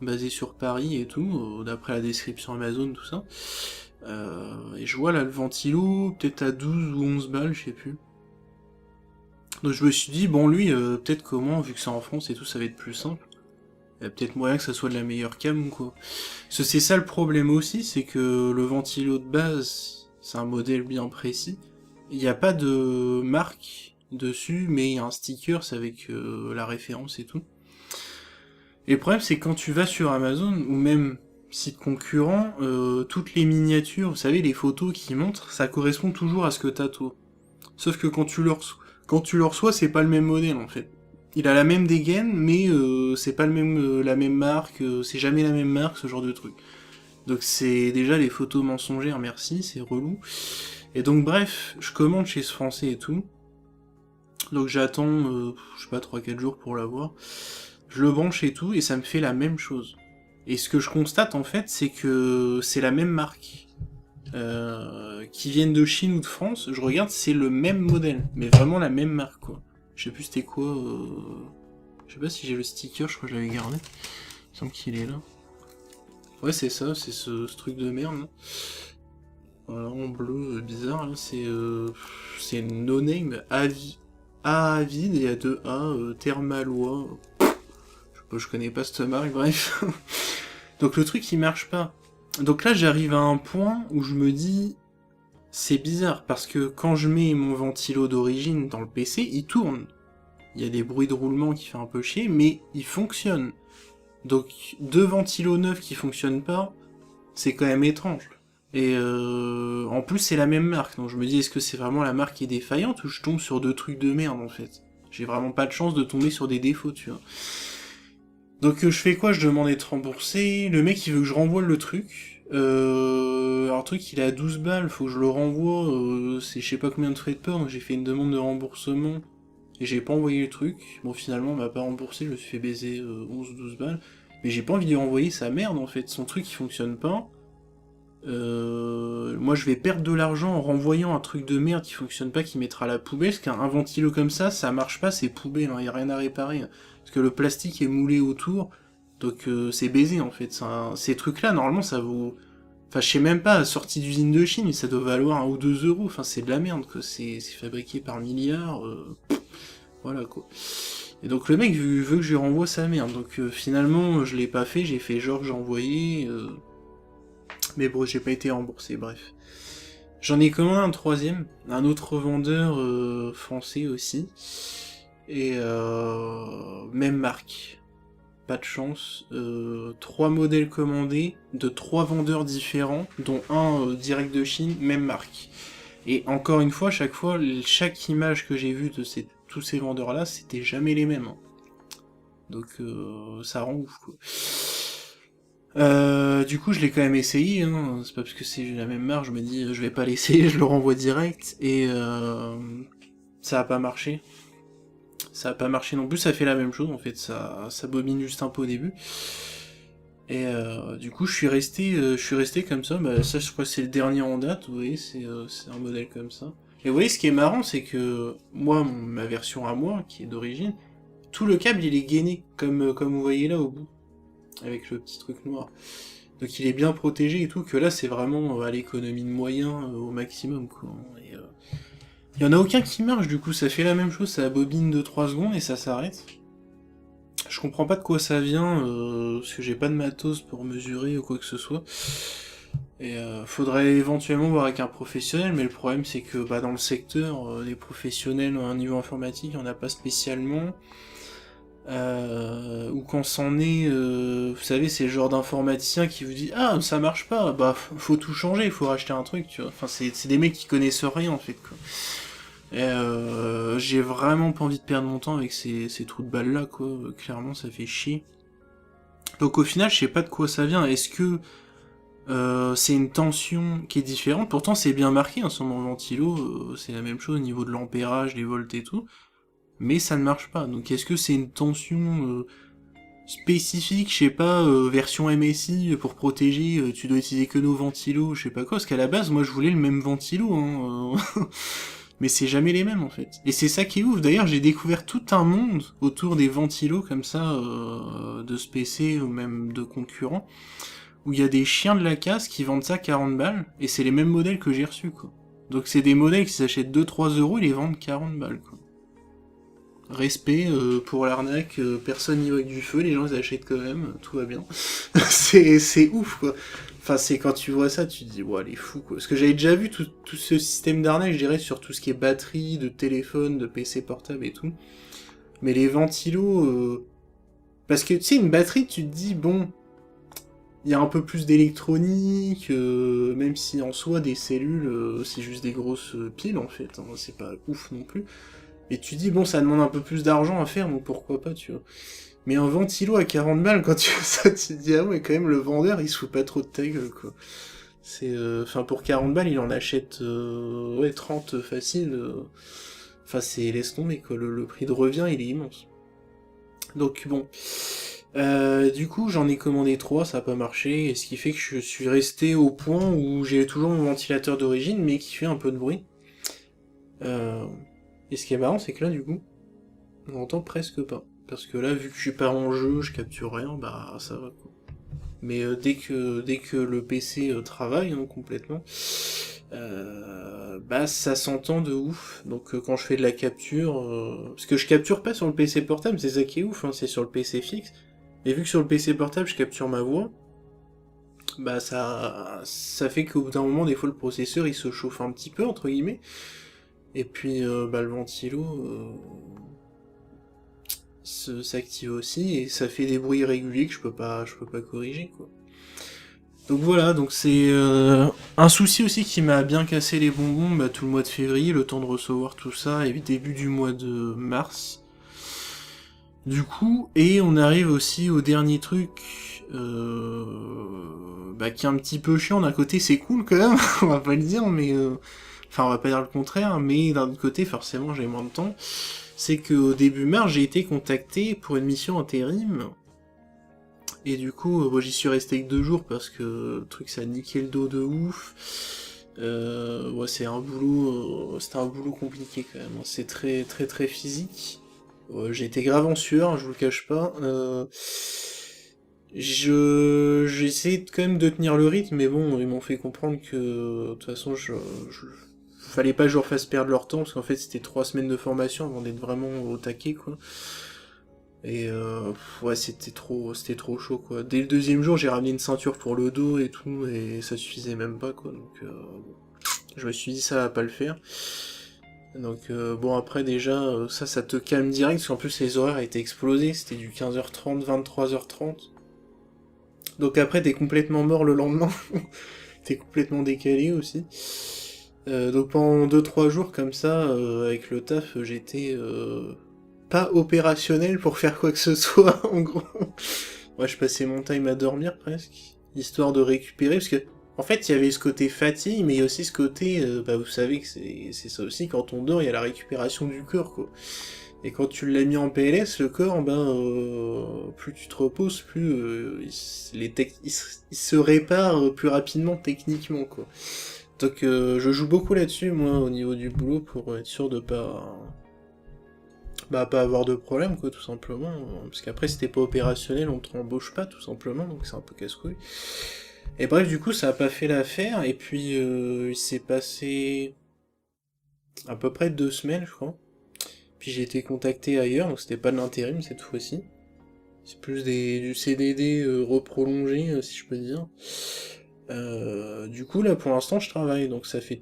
basés sur Paris et tout, d'après la description Amazon, tout ça. Et je vois là le ventilo, peut-être à 12 ou 11 balles, je sais plus. Donc je me suis dit, bon lui, peut-être comment, vu que c'est en France et tout, ça va être plus simple. Il y a peut-être moyen que ça soit de la meilleure cam ou quoi. Parce que c'est ça le problème aussi, c'est que le ventilo de base, c'est un modèle bien précis. Il n'y a pas de marque dessus, mais il y a un sticker, c'est avec la référence et tout. Et le problème, c'est que quand tu vas sur Amazon, ou même site concurrent, toutes les miniatures, vous savez, les photos qu'ils montrent, ça correspond toujours à ce que t'as toi. Sauf que quand tu le reçois, c'est pas le même modèle, en fait. Il a la même dégaine, mais c'est pas le même, la même marque, c'est jamais la même marque, ce genre de truc. Donc c'est déjà les photos mensongères, merci, c'est relou. Et donc bref, je commande chez ce français et tout. Donc j'attends, je sais pas, 3-4 jours pour l'avoir. Je le branche et tout, et ça me fait la même chose. Et ce que je constate en fait, c'est que c'est la même marque. Qui viennent de Chine ou de France, je regarde, c'est le même modèle. Mais vraiment la même marque, quoi. Je sais plus c'était quoi, je sais pas si j'ai le sticker, je crois que je l'avais gardé. Il me semble qu'il est là. Ouais, c'est ça, c'est ce truc de merde, là. Voilà, en bleu, bizarre, là, c'est No Name, Avid, et il y a deux A, Thermalois. Je connais pas cette marque, bref. Donc le truc, il marche pas. Donc là, j'arrive à un point où je me dis, c'est bizarre, parce que quand je mets mon ventilo d'origine dans le PC, il tourne. Il y a des bruits de roulement qui fait un peu chier, mais il fonctionne. Donc, deux ventilos neufs qui fonctionnent pas, c'est quand même étrange. Et en plus, c'est la même marque, donc je me dis, est-ce que c'est vraiment la marque qui est défaillante, ou je tombe sur deux trucs de merde, en fait. J'ai vraiment pas de chance de tomber sur des défauts, tu vois. Donc je fais quoi? Je demande d'être remboursé, le mec il veut que je renvoie le truc. Alors le truc il est à 12 balles, faut que je le renvoie, c'est je sais pas combien de frais de port, donc j'ai fait une demande de remboursement. Et j'ai pas envoyé le truc. Bon, finalement, on m'a pas remboursé, je me suis fait baiser 11-12 balles. Mais j'ai pas envie de lui renvoyer sa merde, en fait. Son truc, il fonctionne pas. Moi, je vais perdre de l'argent en renvoyant un truc de merde qui fonctionne pas, qui mettra à la poubelle. Parce qu'un ventilo comme ça marche pas, c'est poubelle, hein, y a rien à réparer. Parce que le plastique est moulé autour. Donc, c'est baisé, en fait. Ces trucs-là, normalement, ça vaut... Enfin, je sais même pas, sortie d'usine de Chine, mais ça doit valoir 1 ou 2 euros. Enfin, c'est de la merde, quoi. C'est fabriqué par milliards. Voilà quoi. Et donc le mec veut que je lui renvoie sa merde. Donc finalement je l'ai pas fait, j'ai fait genre que j'ai envoyé. Mais bon, j'ai pas été remboursé, bref. J'en ai commandé un troisième, un autre vendeur français aussi. Et même marque. Pas de chance. 3 modèles commandés de 3 vendeurs différents, dont un direct de Chine, même marque. Et encore une fois, chaque image que j'ai vue de tous ces vendeurs-là, c'était jamais les mêmes. Hein. Donc ça rend ouf, quoi. Du coup, je l'ai quand même essayé, hein. C'est pas parce que c'est la même marque, je me dis, je vais pas l'essayer, je le renvoie direct, et ça a pas marché. Ça a pas marché non plus, ça fait la même chose, en fait, ça bobine juste un peu au début. Et du coup, je suis resté comme ça. Bah, ça, je crois que c'est le dernier en date. Vous voyez, c'est un modèle comme ça. Et vous voyez, ce qui est marrant, c'est que moi, ma version à moi, qui est d'origine, tout le câble, il est gainé, comme vous voyez là au bout, avec le petit truc noir. Donc, il est bien protégé et tout. Que là, c'est vraiment à l'économie de moyens au maximum, quoi. Et il y en a aucun qui marche. Du coup, ça fait la même chose. Ça bobine de 3 secondes et ça s'arrête. Je comprends pas de quoi ça vient, parce que j'ai pas de matos pour mesurer ou quoi que ce soit. Et faudrait éventuellement voir avec un professionnel, mais le problème c'est que bah, dans le secteur, les professionnels à un niveau informatique, il n'y en a pas spécialement. Ou quand c'en est, vous savez, c'est le genre d'informaticien qui vous dit «Ah, ça marche pas, bah faut tout changer, faut racheter un truc», tu vois. Enfin, c'est des mecs qui connaissent rien en fait, quoi. Et j'ai vraiment pas envie de perdre mon temps avec ces trous de balles là, quoi. Clairement, ça fait chier. Donc au final, je sais pas de quoi ça vient. Est-ce que c'est une tension qui est différente? Pourtant, c'est bien marqué hein, sur mon ventilo. C'est la même chose au niveau de l'ampérage, des volts et tout. Mais ça ne marche pas. Donc est-ce que c'est une tension spécifique, je sais pas, version MSI pour protéger, tu dois utiliser que nos ventilos, je sais pas quoi, parce qu'à la base, moi je voulais le même ventilo, hein, mais c'est jamais les mêmes en fait. Et c'est ça qui est ouf, d'ailleurs j'ai découvert tout un monde autour des ventilos comme ça, de ce PC ou même de concurrents, où il y a des chiens de la casse qui vendent ça 40 balles, et c'est les mêmes modèles que j'ai reçus quoi. Donc c'est des modèles qui s'achètent 2-3 euros, ils les vendent 40 balles quoi. Respect pour l'arnaque, personne n'y voit avec du feu, les gens les achètent quand même, tout va bien. c'est ouf quoi. Enfin, c'est quand tu vois ça, tu te dis, ouais, elle est fou quoi. Parce que j'avais déjà vu tout ce système d'arnaque, je dirais, sur tout ce qui est batterie, de téléphone, de PC portable et tout. Mais les ventilos, Parce que, tu sais, une batterie, tu te dis, bon, il y a un peu plus d'électronique, même si en soi, des cellules, c'est juste des grosses piles, en fait, hein, c'est pas ouf non plus. Et tu dis, bon, ça demande un peu plus d'argent à faire, donc pourquoi pas, tu vois. Mais un ventilo à 40 balles, quand tu fais ça, tu te dis, ah ouais, quand même, le vendeur, il se fout pas trop de ta gueule, quoi. C'est, enfin, pour 40 balles, il en achète, ouais, 30 facile. Enfin, c'est, laisse tomber, quoi. Le prix de revient, il est immense. Donc, bon. Du coup, j'en ai commandé 3, ça a pas marché, et ce qui fait que je suis resté au point où j'ai toujours mon ventilateur d'origine, mais qui fait un peu de bruit. Euh, et ce qui est marrant, c'est que là, du coup, on entend presque pas. Parce que là, vu que je suis pas en jeu, je capture rien, bah ça va quoi. Mais dès que le PC travaille hein, complètement, bah ça s'entend de ouf. Donc quand je fais de la capture, parce que je capture pas sur le PC portable, c'est ça qui est ouf, hein, c'est sur le PC fixe. Et vu que sur le PC portable je capture ma voix, bah ça fait qu'au bout d'un moment, des fois le processeur il se chauffe un petit peu entre guillemets. Et puis bah le ventilo s'active aussi et ça fait des bruits irréguliers que je peux pas corriger quoi. Donc voilà, donc c'est un souci aussi qui m'a bien cassé les bonbons bah, tout le mois de février, le temps de recevoir tout ça, et début du mois de mars. Du coup, et on arrive aussi au dernier truc bah, qui est un petit peu chiant. D'un côté, c'est cool quand même, on va pas le dire, mais enfin, on va pas dire le contraire, mais d'un autre côté, forcément, j'ai moins de temps. C'est qu'au début mars, j'ai été contacté pour une mission intérim. Et du coup, j'y suis resté que 2 jours parce que le truc ça a niqué le dos de ouf. Ouais, c'était un boulot compliqué quand même. C'est très très très physique. J'ai été grave en sueur, je vous le cache pas. J'ai essayé quand même de tenir le rythme, mais bon, ils m'ont fait comprendre que de toute façon, fallait pas que je leur fasse perdre leur temps parce qu'en fait, c'était 3 semaines de formation avant d'être vraiment au taquet, quoi. Et ouais, c'était trop chaud quoi. Dès le deuxième jour, j'ai ramené une ceinture pour le dos et tout, et ça suffisait même pas quoi. Donc je me suis dit ça va pas le faire. Donc bon après déjà, ça te calme direct, parce qu'en plus les horaires étaient explosés, c'était du 15h30, 23h30. Donc après t'es complètement mort le lendemain, t'es complètement décalé aussi. Donc pendant 2-3 jours comme ça, avec le taf, j'étais pas opérationnel pour faire quoi que ce soit, en gros. Ouais, je passais mon time à dormir presque, histoire de récupérer, parce que, en fait, il y avait ce côté fatigue, mais il y a aussi ce côté, bah vous savez que c'est ça aussi, quand on dort, il y a la récupération du corps, quoi. Et quand tu l'as mis en PLS, le corps, ben, plus tu te reposes, plus il se répare plus rapidement techniquement, quoi. Donc je joue beaucoup là-dessus, moi, au niveau du boulot, pour être sûr de pas avoir de problème, quoi, tout simplement. Parce qu'après, si t'es pas opérationnel, on te rembauche pas, tout simplement, donc c'est un peu casse-couille. Et bref, du coup, ça a pas fait l'affaire, et puis il s'est passé à peu près 2 semaines, je crois. Puis j'ai été contacté ailleurs, donc c'était pas de l'intérim cette fois-ci. C'est plus du CDD reprolongé, si je peux dire. Du coup, là, pour l'instant, je travaille, donc ça fait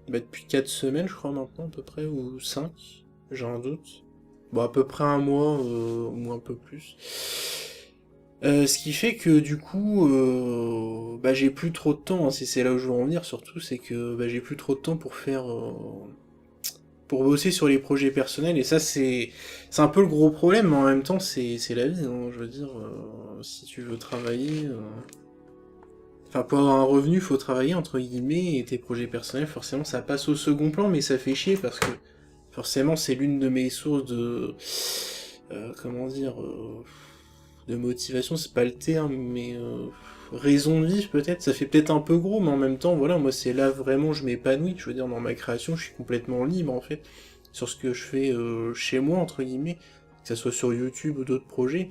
depuis 4 semaines, je crois, maintenant, à peu près, ou 5, j'ai un doute. Bon, à peu près un mois, ou un peu plus. Ce qui fait que, du coup, bah, j'ai plus trop de temps, hein, c'est là où je veux en venir, surtout, c'est que bah, j'ai plus trop de temps pour faire... pour bosser sur les projets personnels, et ça, c'est un peu le gros problème, mais en même temps, c'est la vie, hein, je veux dire, si tu veux travailler... Enfin, pour avoir un revenu, faut travailler, entre guillemets, et tes projets personnels, forcément, ça passe au second plan, mais ça fait chier, parce que, forcément, c'est l'une de mes sources de... comment dire... de motivation, c'est pas le terme, mais... raison de vivre, peut-être, ça fait peut-être un peu gros, mais en même temps, voilà, moi, c'est là, vraiment, je m'épanouis, je veux dire, dans ma création, je suis complètement libre, en fait, sur ce que je fais chez moi, entre guillemets, que ça soit sur YouTube ou d'autres projets,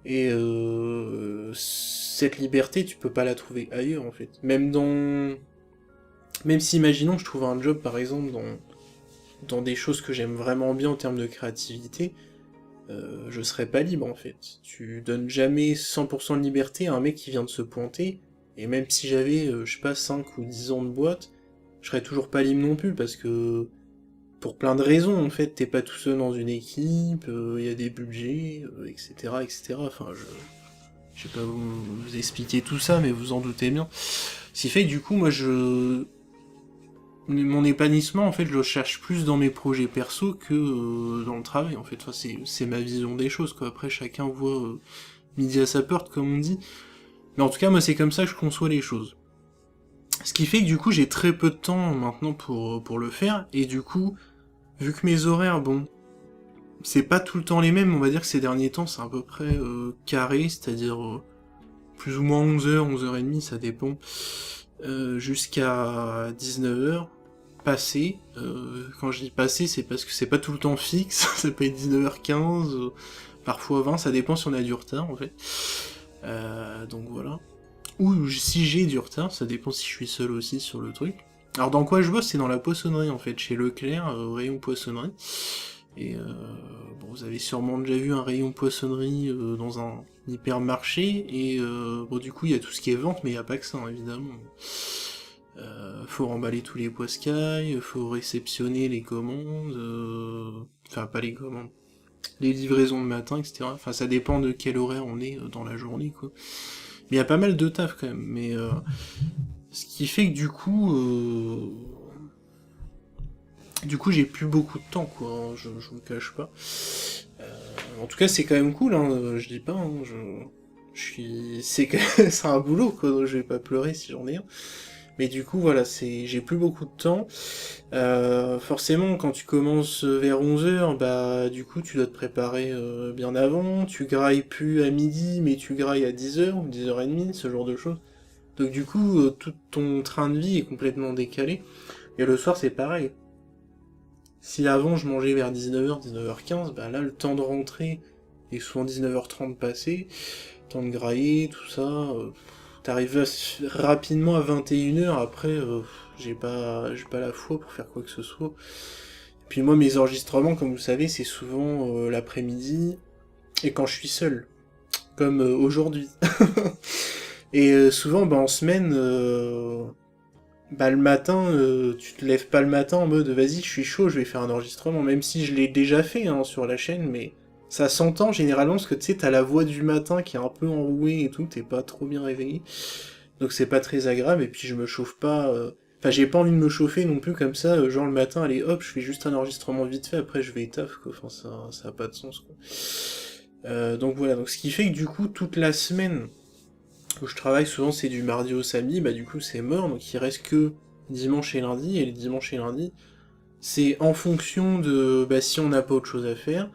et cette liberté, tu peux pas la trouver ailleurs, en fait. Même si, imaginons, je trouve un job, par exemple, dans des choses que j'aime vraiment bien en termes de créativité, je serais pas libre, en fait. Tu donnes jamais 100% de liberté à un mec qui vient de se pointer, et même si j'avais, je sais pas, 5 ou 10 ans de boîte, je serais toujours pas libre non plus, parce que pour plein de raisons, en fait, t'es pas tout seul dans une équipe, il y a des budgets, etc., etc. Enfin, je vais pas vous expliquer tout ça, mais vous en doutez bien. Ce qui fait que du coup, moi, mon épanouissement, en fait, je le cherche plus dans mes projets perso que dans le travail, en fait. Enfin, c'est ma vision des choses, quoi. Après, chacun voit midi à sa porte, comme on dit. Mais en tout cas, moi, c'est comme ça que je conçois les choses. Ce qui fait que du coup, j'ai très peu de temps maintenant pour le faire, et du coup, vu que mes horaires, bon, c'est pas tout le temps les mêmes, on va dire que ces derniers temps, c'est à peu près carré, c'est-à-dire plus ou moins 11h, 11h30, ça dépend, jusqu'à 19h, passé. Quand je dis passé, c'est parce que c'est pas tout le temps fixe, ça peut être 19h15, parfois 20, ça dépend si on a du retard, en fait. Donc voilà. Ou si j'ai du retard, ça dépend si je suis seul aussi sur le truc. Alors dans quoi je bosse, c'est dans la poissonnerie en fait, chez Leclerc, au rayon poissonnerie. Et bon, vous avez sûrement déjà vu un rayon poissonnerie dans un hypermarché, et bon du coup il y a tout ce qui est vente, mais il n'y a pas que ça, hein, évidemment. Faut remballer tous les poiscailles, faut réceptionner les commandes, enfin pas les commandes, les livraisons de matin, etc. Enfin ça dépend de quel horaire on est dans la journée, quoi. Mais il y a pas mal de taf quand même, mais ce qui fait que du coup j'ai plus beaucoup de temps, quoi, hein, je vous le cache pas. En tout cas c'est quand même cool, hein, je dis pas, hein, c'est un boulot, quoi, donc je vais pas pleurer si j'en ai un. Mais du coup voilà, j'ai plus beaucoup de temps. Forcément quand tu commences vers 11h, bah du coup tu dois te préparer bien avant, tu grailles plus à midi, mais tu grailles à 10h ou 10h30, ce genre de choses. Donc du coup, tout ton train de vie est complètement décalé. Et le soir, c'est pareil. Si avant, je mangeais vers 19h, 19h15, bah là, le temps de rentrer est souvent 19h30 passé, temps de grailler, tout ça. T'arrives rapidement à 21h, après, j'ai pas la foi pour faire quoi que ce soit. Et puis moi, mes enregistrements, comme vous savez, c'est souvent l'après-midi, et quand je suis seul. Comme aujourd'hui. Et souvent, bah, en semaine, bah, le matin, tu te lèves pas le matin en mode vas-y, je suis chaud, je vais faire un enregistrement, même si je l'ai déjà fait hein, sur la chaîne, mais ça s'entend généralement parce que tu sais, t'as la voix du matin qui est un peu enrouée et tout, t'es pas trop bien réveillé, donc c'est pas très agréable, et puis je me chauffe pas. Enfin, j'ai pas envie de me chauffer non plus comme ça, genre le matin, allez hop, je fais juste un enregistrement vite fait, après je vais taf, quoi, enfin ça a pas de sens, quoi. Donc voilà, donc ce qui fait que du coup, toute la semaine où je travaille, souvent c'est du mardi au samedi, bah du coup c'est mort, donc il reste que dimanche et lundi, et les dimanches et lundis, c'est en fonction de bah, si on n'a pas autre chose à faire,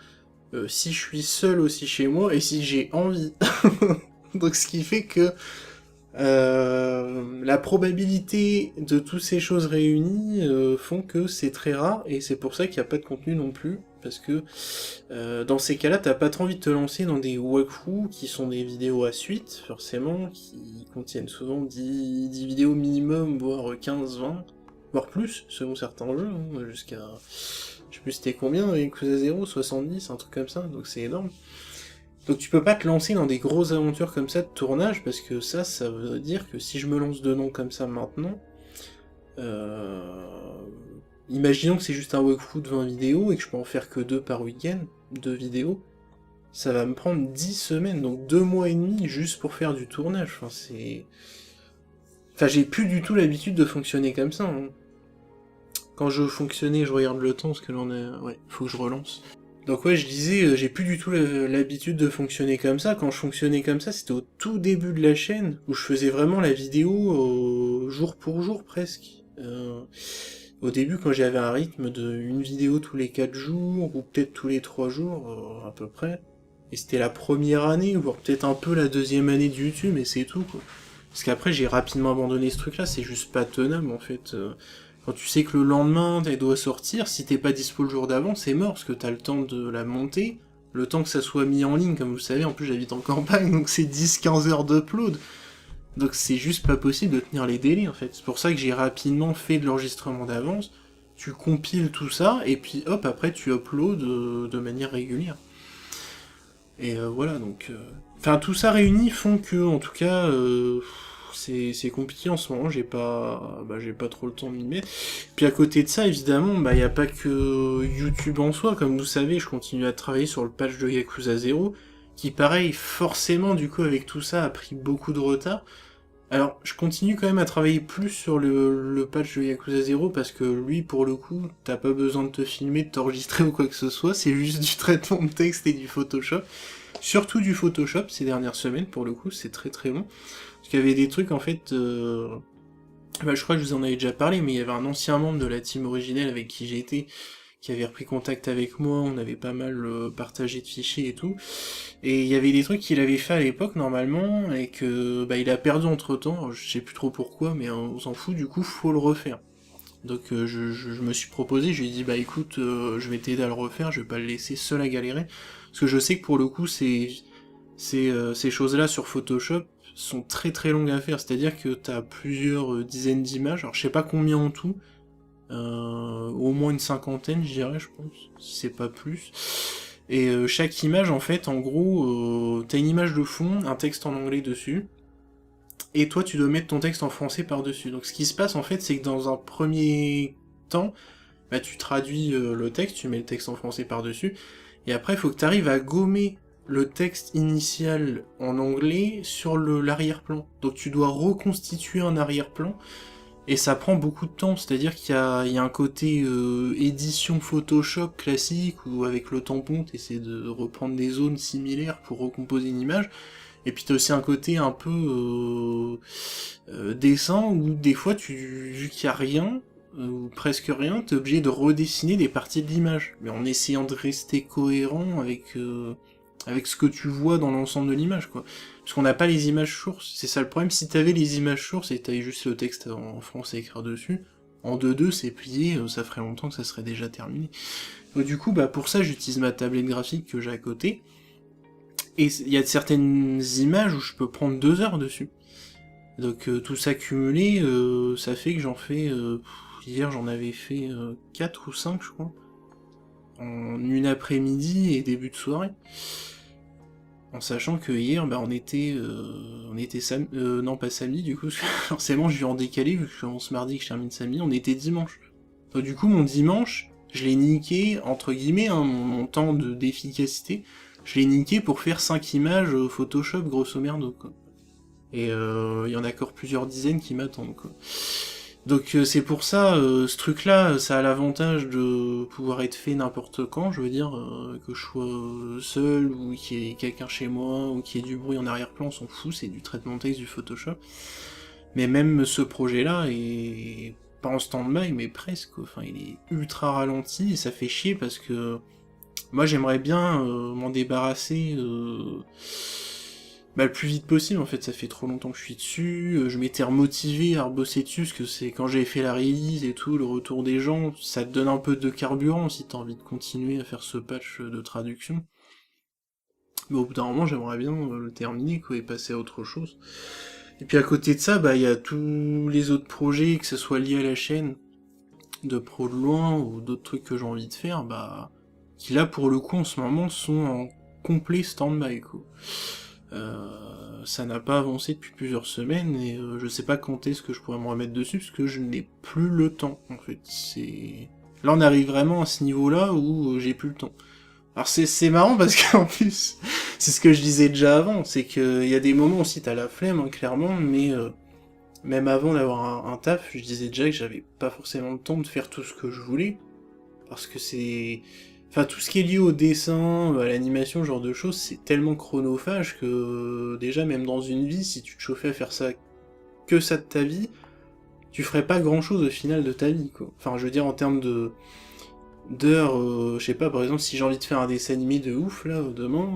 si je suis seul aussi chez moi, et si j'ai envie. Donc ce qui fait que la probabilité de toutes ces choses réunies font que c'est très rare, et c'est pour ça qu'il n'y a pas de contenu non plus, parce que dans ces cas-là, t'as pas trop envie de te lancer dans des walkthroughs qui sont des vidéos à suite, forcément, qui contiennent souvent 10 vidéos minimum, voire 15-20, voire plus, selon certains jeux, hein, jusqu'à... Je sais plus c'était combien, avec Yakuza 0, 70, un truc comme ça, donc c'est énorme. Donc tu peux pas te lancer dans des grosses aventures comme ça de tournage, parce que ça veut dire que si je me lance dedans comme ça maintenant, imaginons que c'est juste un walkthrough de 20 vidéos et que je peux en faire que 2 par week-end, 2 vidéos, ça va me prendre 10 semaines, donc 2 mois et demi juste pour faire du tournage, enfin c'est... Enfin j'ai plus du tout l'habitude de fonctionner comme ça, hein. Quand je fonctionnais, je regarde le temps, parce que l'on est... Ouais, faut que je relance. Donc ouais, je disais, j'ai plus du tout l'habitude de fonctionner comme ça. Quand je fonctionnais comme ça, c'était au tout début de la chaîne, où je faisais vraiment la vidéo jour pour jour, presque. Au début, quand j'avais un rythme de une vidéo tous les 4 jours, ou peut-être tous les 3 jours, à peu près. Et c'était la première année, voire peut-être un peu la deuxième année de YouTube, et c'est tout, quoi. Parce qu'après, j'ai rapidement abandonné ce truc-là, c'est juste pas tenable, en fait. Quand tu sais que le lendemain, elle doit sortir, si t'es pas dispo le jour d'avant, c'est mort, parce que t'as le temps de la monter, le temps que ça soit mis en ligne, comme vous savez, en plus j'habite en campagne, donc c'est 10-15 heures d'upload. Donc c'est juste pas possible de tenir les délais, en fait. C'est pour ça que j'ai rapidement fait de l'enregistrement d'avance, tu compiles tout ça, et puis hop, après tu uploads de manière régulière. Et voilà, donc... Enfin, tout ça réuni font que, en tout cas... c'est compliqué en ce moment, j'ai pas trop le temps de m'y mettre. Puis à côté de ça, évidemment, bah y a pas que YouTube en soi, comme vous savez, je continue à travailler sur le patch de Yakuza 0, qui pareil, forcément, du coup, avec tout ça, a pris beaucoup de retard. Alors, je continue quand même à travailler plus sur le patch de Yakuza 0, parce que lui, pour le coup, t'as pas besoin de te filmer, de t'enregistrer ou quoi que ce soit, c'est juste du traitement de texte et du Photoshop. Surtout du Photoshop ces dernières semaines, pour le coup, c'est très très bon. Parce qu'il y avait des trucs, en fait... bah, je crois que je vous en avais déjà parlé, mais il y avait un ancien membre de la team originelle avec qui j'étais, qui avait repris contact avec moi, on avait pas mal partagé de fichiers et tout. Et il y avait des trucs qu'il avait fait à l'époque, normalement, et que bah, il a perdu entre-temps, je sais plus trop pourquoi, mais on s'en fout, du coup, faut le refaire. Donc je me suis proposé, je lui ai dit, bah écoute, je vais t'aider à le refaire, je vais pas le laisser seul à galérer, parce que je sais que pour le coup, ces choses-là sur Photoshop sont très très longues à faire, c'est-à-dire que t'as plusieurs dizaines d'images, alors je sais pas combien en tout, au moins une cinquantaine, je dirais, je pense, si c'est pas plus. Et chaque image, en fait, en gros, t'as une image de fond, un texte en anglais dessus, et toi tu dois mettre ton texte en français par-dessus. Donc ce qui se passe, en fait, c'est que dans un premier temps, bah, tu traduis le texte, tu mets le texte en français par-dessus, et après il faut que tu arrives à gommer le texte initial en anglais sur l'arrière-plan. Donc tu dois reconstituer un arrière-plan, et ça prend beaucoup de temps, c'est-à-dire il y a un côté édition Photoshop classique, où avec le tampon tu essaies de reprendre des zones similaires pour recomposer une image, et puis t'as aussi un côté un peu dessin, où des fois, vu qu'il y a rien, ou presque rien, t'es obligé de redessiner des parties de l'image, mais en essayant de rester cohérent avec ce que tu vois dans l'ensemble de l'image, quoi. Parce qu'on n'a pas les images sources, c'est ça le problème. Si t'avais les images sources et t'avais juste le texte en français à écrire dessus, en 2-2 c'est plié, ça ferait longtemps que ça serait déjà terminé. Donc du coup, bah pour ça j'utilise ma tablette graphique que j'ai à côté, et il y a certaines images où je peux prendre 2 heures dessus. Donc tout ça cumulé, ça fait que j'en fais... hier j'en avais fait 4 ou 5 je crois, en une après-midi et début de soirée. En sachant que hier, bah, on était non pas samedi du coup, parce que forcément je vais en décalé, vu que je commence mardi et que je termine samedi, on était dimanche. Donc du coup mon dimanche, je l'ai niqué, entre guillemets, hein, mon temps d'efficacité, je l'ai niqué pour faire 5 images Photoshop grosso merdo, quoi. Et il y en a encore plusieurs dizaines qui m'attendent, quoi. Donc c'est pour ça, ce truc-là, ça a l'avantage de pouvoir être fait n'importe quand, je veux dire, que je sois seul, ou qu'il y ait quelqu'un chez moi, ou qu'il y ait du bruit en arrière-plan, on s'en fout, c'est du traitement de texte, du Photoshop. Mais même ce projet-là est pas en stand-by, mais presque, enfin il est ultra ralenti, et ça fait chier parce que moi j'aimerais bien m'en débarrasser bah, le plus vite possible, en fait, ça fait trop longtemps que je suis dessus, je m'étais remotivé à rebosser dessus, parce que c'est quand j'avais fait la release et tout, le retour des gens, ça te donne un peu de carburant si t'as envie de continuer à faire ce patch de traduction. Mais au bout d'un moment, j'aimerais bien le terminer, quoi, et passer à autre chose. Et puis à côté de ça, bah il y a tous les autres projets, que ce soit lié à la chaîne, de pro de loin, ou d'autres trucs que j'ai envie de faire, bah qui là pour le coup en ce moment sont en complet stand-by, quoi. Ça n'a pas avancé depuis plusieurs semaines, et je sais pas quand est-ce que je pourrais me remettre dessus, parce que je n'ai plus le temps, en fait. Là on arrive vraiment à ce niveau-là où j'ai plus le temps. Alors c'est marrant parce qu'en plus, c'est ce que je disais déjà avant, c'est qu'il y a des moments aussi t'as la flemme, hein, clairement, mais même avant d'avoir un taf, je disais déjà que j'avais pas forcément le temps de faire tout ce que je voulais, parce que c'est... Enfin, tout ce qui est lié au dessin, à l'animation, ce genre de choses, c'est tellement chronophage que déjà, même dans une vie, si tu te chauffais à faire ça, que ça de ta vie, tu ferais pas grand-chose au final de ta vie, quoi. Enfin, je veux dire, en termes d'heures, je sais pas, par exemple, si j'ai envie de faire un dessin animé de ouf, là, demain,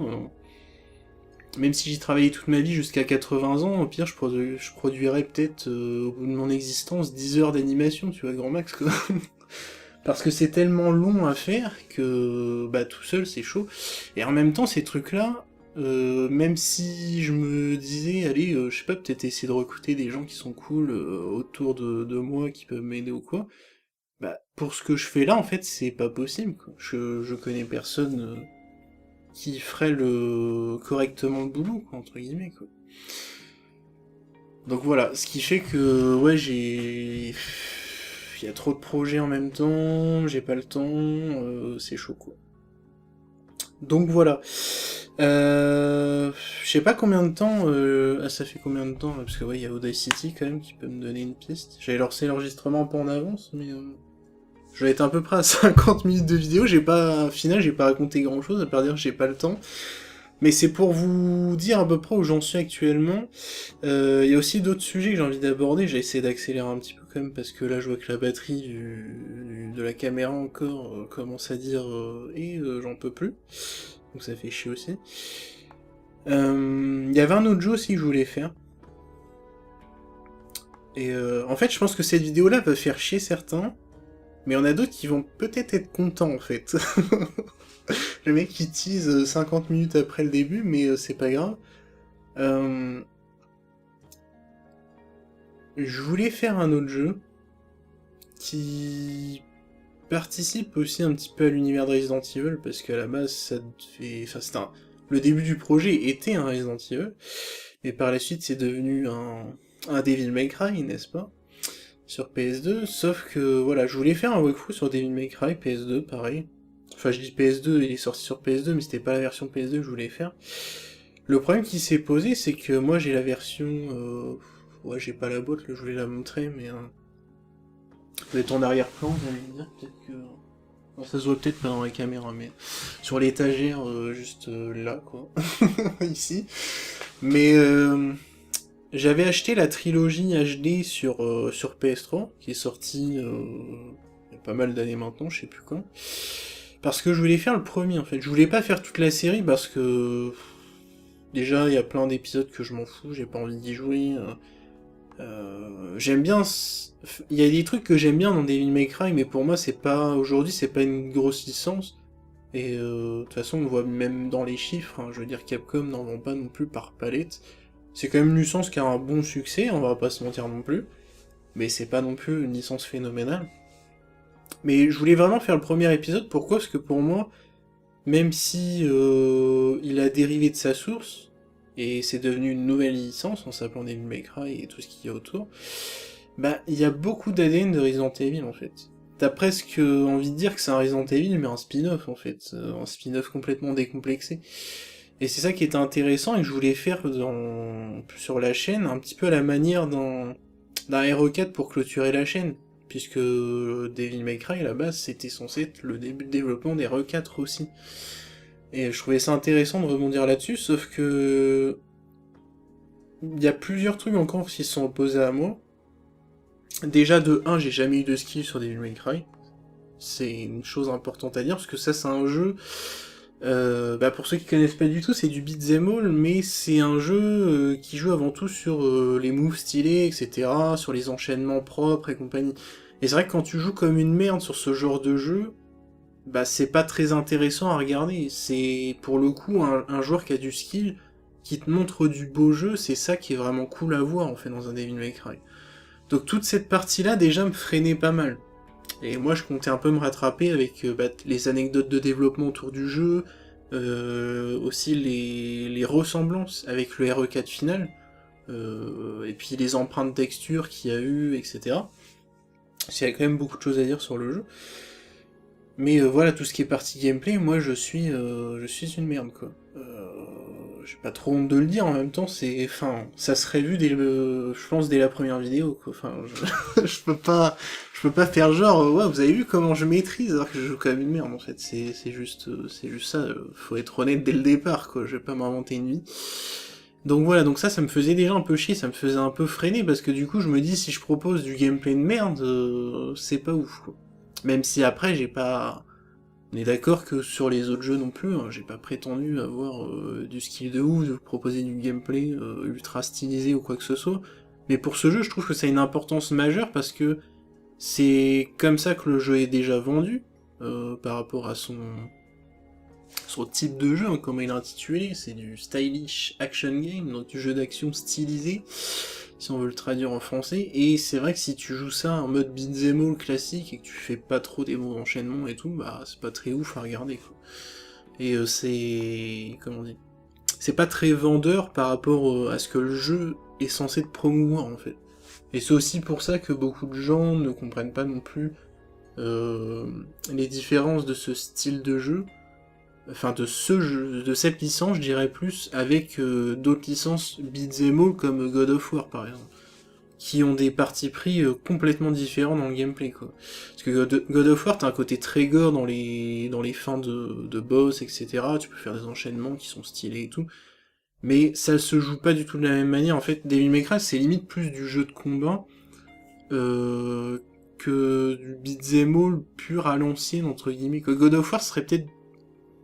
même si j'y travaillais toute ma vie jusqu'à 80 ans, au pire, je produirais peut-être, au bout de mon existence, 10 heures d'animation, tu vois, grand max, quoi. Parce que c'est tellement long à faire que bah tout seul c'est chaud. Et en même temps ces trucs-là, même si je me disais, allez, je sais pas, peut-être essayer de recruter des gens qui sont cool autour de moi, qui peuvent m'aider ou quoi, bah pour ce que je fais là en fait c'est pas possible, quoi. Je connais personne qui ferait correctement le boulot, quoi, entre guillemets, quoi. Donc voilà, ce qui fait que, ouais, il y a trop de projets en même temps, j'ai pas le temps, c'est chaud, quoi. Donc voilà. Je sais pas combien de temps, ah, ça fait combien de temps, là, parce que ouais, il y a Audacity quand même qui peut me donner une piste. J'avais lancé l'enregistrement un peu en avance, mais je vais être à peu près à 50 minutes de vidéo, au final, j'ai pas raconté grand chose, à part dire que j'ai pas le temps. Mais c'est pour vous dire à peu près où j'en suis actuellement. Il y a aussi d'autres sujets que j'ai envie d'aborder, j'ai essayé d'accélérer un petit peu quand même, parce que là je vois que la batterie de la caméra encore commence à dire et j'en peux plus. Donc ça fait chier aussi. Il y avait un autre jeu aussi que je voulais faire. Et en fait je pense que cette vidéo là va faire chier certains, mais il y en a d'autres qui vont peut-être être contents en fait. Le mec qui tease 50 minutes après le début, mais c'est pas grave. Je voulais faire un autre jeu qui participe aussi un petit peu à l'univers de Resident Evil, parce qu'à la base, ça fait... Enfin, le début du projet était un Resident Evil, mais par la suite, c'est devenu un Devil May Cry, n'est-ce pas? Sur PS2, sauf que, voilà, je voulais faire un walkthrough sur Devil May Cry, PS2, pareil. Enfin, je dis PS2, il est sorti sur PS2, mais c'était pas la version PS2 que je voulais faire. Le problème qui s'est posé, c'est que moi, j'ai la version... Ouais, j'ai pas la boîte, là, je voulais la montrer, mais... peut être en arrière-plan, vous allez me dire, peut-être que... Non, ça se voit peut-être pas dans la caméra, mais... Sur l'étagère, juste là, quoi. Ici. Mais... j'avais acheté la trilogie HD sur PS3, qui est sortie... il y a pas mal d'années maintenant, je sais plus quand. Parce que je voulais faire le premier, en fait. Je voulais pas faire toute la série, parce que... Déjà, il y a plein d'épisodes que je m'en fous, j'ai pas envie d'y jouer... j'aime bien... Il y a des trucs que j'aime bien dans Devil May Cry, mais pour moi, c'est pas... Aujourd'hui, c'est pas une grosse licence. Et de toute façon, on voit même dans les chiffres, hein, je veux dire, Capcom n'en vend pas non plus par palette. C'est quand même une licence qui a un bon succès, on va pas se mentir non plus. Mais c'est pas non plus une licence phénoménale. Mais je voulais vraiment faire le premier épisode, pourquoi? Parce que pour moi, même si il a dérivé de sa source, et c'est devenu une nouvelle licence en s'appelant Devil May Cry et tout ce qu'il y a autour, bah il y a beaucoup d'ADN de Resident Evil en fait. T'as presque envie de dire que c'est un Resident Evil mais un spin-off en fait, un spin-off complètement décomplexé. Et c'est ça qui était intéressant et que je voulais faire sur la chaîne, un petit peu à la manière d'un RE4 pour clôturer la chaîne. Puisque Devil May Cry, à la base, c'était censé être le début de développement des RE4 aussi. Et je trouvais ça intéressant de rebondir là-dessus, sauf que... Il y a plusieurs trucs encore qui se sont opposés à moi. Déjà, de 1, j'ai jamais eu de skill sur Devil May Cry. C'est une chose importante à dire, parce que ça, c'est un jeu... pour ceux qui connaissent pas du tout, c'est du beat'em all, mais c'est un jeu qui joue avant tout sur les moves stylés, etc., sur les enchaînements propres et compagnie. Et c'est vrai que quand tu joues comme une merde sur ce genre de jeu, bah c'est pas très intéressant à regarder. C'est pour le coup un joueur qui a du skill, qui te montre du beau jeu, c'est ça qui est vraiment cool à voir en fait dans un Devil May Cry. Donc toute cette partie-là déjà me freinait pas mal. Et moi je comptais un peu me rattraper avec les anecdotes de développement autour du jeu, aussi les ressemblances avec le RE4 final, et puis les empreintes texture qu'il y a eu, etc. Parce qu'il y a quand même beaucoup de choses à dire sur le jeu. Mais voilà, tout ce qui est partie gameplay, moi je suis une merde quoi. J'ai pas trop honte de le dire, en même temps c'est... Enfin, ça serait vu je pense dès la première vidéo quoi. Enfin, je peux pas faire genre, ouais, vous avez vu comment je maîtrise alors que je joue comme une merde en fait. C'est juste ça, faut être honnête dès le départ quoi, je vais pas m'inventer une vie. Donc voilà, donc ça me faisait déjà un peu chier, ça me faisait un peu freiner, parce que du coup je me dis si je propose du gameplay de merde, c'est pas ouf quoi. Même si après j'ai pas... On est d'accord que sur les autres jeux non plus, hein, j'ai pas prétendu avoir du skill de ouf, de proposer du gameplay ultra stylisé ou quoi que ce soit, mais pour ce jeu je trouve que ça a une importance majeure parce que c'est comme ça que le jeu est déjà vendu, par rapport à son type de jeu, hein, comme il est intitulé, c'est du stylish action game, donc du jeu d'action stylisé, si on veut le traduire en français, et c'est vrai que si tu joues ça en mode beat'em all classique et que tu fais pas trop des mots d'enchaînement et tout, bah c'est pas très ouf à regarder quoi. Et c'est... comment on dit ? c'est pas très vendeur par rapport à ce que le jeu est censé te promouvoir en fait. Et c'est aussi pour ça que beaucoup de gens ne comprennent pas non plus les différences de ce style de jeu, enfin de ce jeu, de cette licence, je dirais plus, avec d'autres licences beat'em all comme God of War par exemple, qui ont des partis pris complètement différents dans le gameplay quoi. Parce que God of War, t'as un côté très gore dans les fins de boss, etc. Tu peux faire des enchaînements qui sont stylés et tout. Mais ça se joue pas du tout de la même manière. En fait, Devil May Cry, c'est limite plus du jeu de combat que du beat'em all pur à l'ancienne, entre guillemets. Que God of War serait peut-être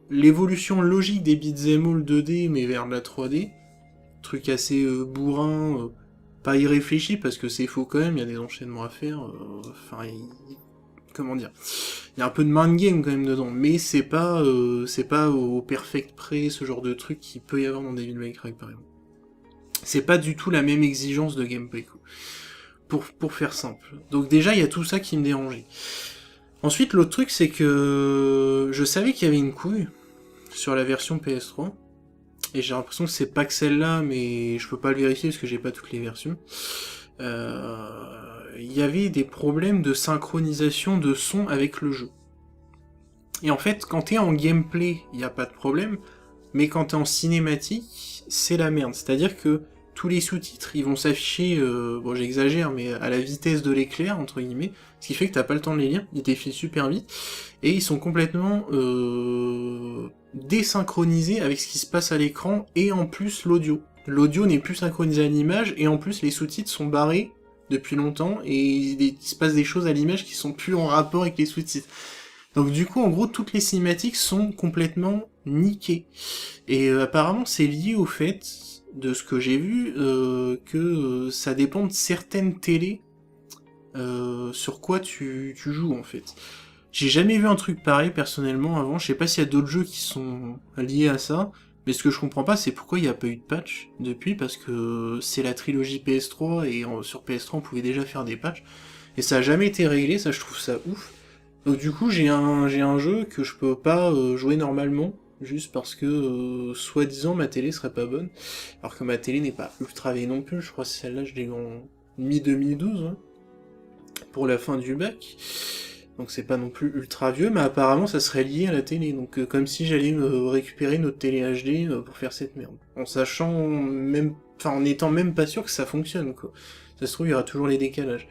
l'évolution logique des beat'em all 2D, mais vers de la 3D. Truc assez bourrin, pas irréfléchi, parce que c'est faux quand même, il y a des enchaînements à faire. Enfin, comment dire, il y a un peu de mind game quand même dedans, mais c'est pas au perfect près, ce genre de truc qu'il peut y avoir dans Devil May Cry par exemple. C'est pas du tout la même exigence de gameplay, quoi. Pour faire simple. Donc déjà, il y a tout ça qui me dérangeait. Ensuite, l'autre truc, c'est que je savais qu'il y avait une couille sur la version PS3, et j'ai l'impression que c'est pas que celle-là, mais je peux pas le vérifier parce que j'ai pas toutes les versions. Il y avait des problèmes de synchronisation de son avec le jeu. Et en fait, quand t'es en gameplay, il n'y a pas de problème, mais quand t'es en cinématique, c'est la merde. C'est-à-dire que tous les sous-titres, ils vont s'afficher, bon j'exagère, mais à la vitesse de l'éclair, entre guillemets, ce qui fait que t'as pas le temps de les lire, ils défilent super vite, et ils sont complètement désynchronisés avec ce qui se passe à l'écran, et en plus l'audio. L'audio n'est plus synchronisé à l'image, et en plus les sous-titres sont barrés depuis longtemps, et il se passe des choses à l'image qui sont plus en rapport avec les sous-titres. Donc du coup, en gros, toutes les cinématiques sont complètement niquées. Et apparemment, c'est lié au fait, de ce que j'ai vu, que ça dépend de certaines télés sur quoi tu joues, en fait. J'ai jamais vu un truc pareil, personnellement, avant. Je sais pas s'il y a d'autres jeux qui sont liés à ça, mais ce que je comprends pas, c'est pourquoi il n'y a pas eu de patch depuis, parce que c'est la trilogie PS3, et sur PS3, on pouvait déjà faire des patchs, et ça a jamais été réglé, ça je trouve ça ouf. Donc du coup, j'ai un jeu que je peux pas jouer normalement, juste parce que, soi-disant, ma télé serait pas bonne, alors que ma télé n'est pas ultra vieille non plus, je crois que celle-là, je l'ai eu en mi-2012, hein, pour la fin du bac, donc c'est pas non plus ultra vieux, mais apparemment ça serait lié à la télé, donc comme si j'allais récupérer notre télé HD pour faire cette merde, en sachant même, enfin en étant même pas sûr que ça fonctionne, quoi. Ça se trouve, il y aura toujours les décalages.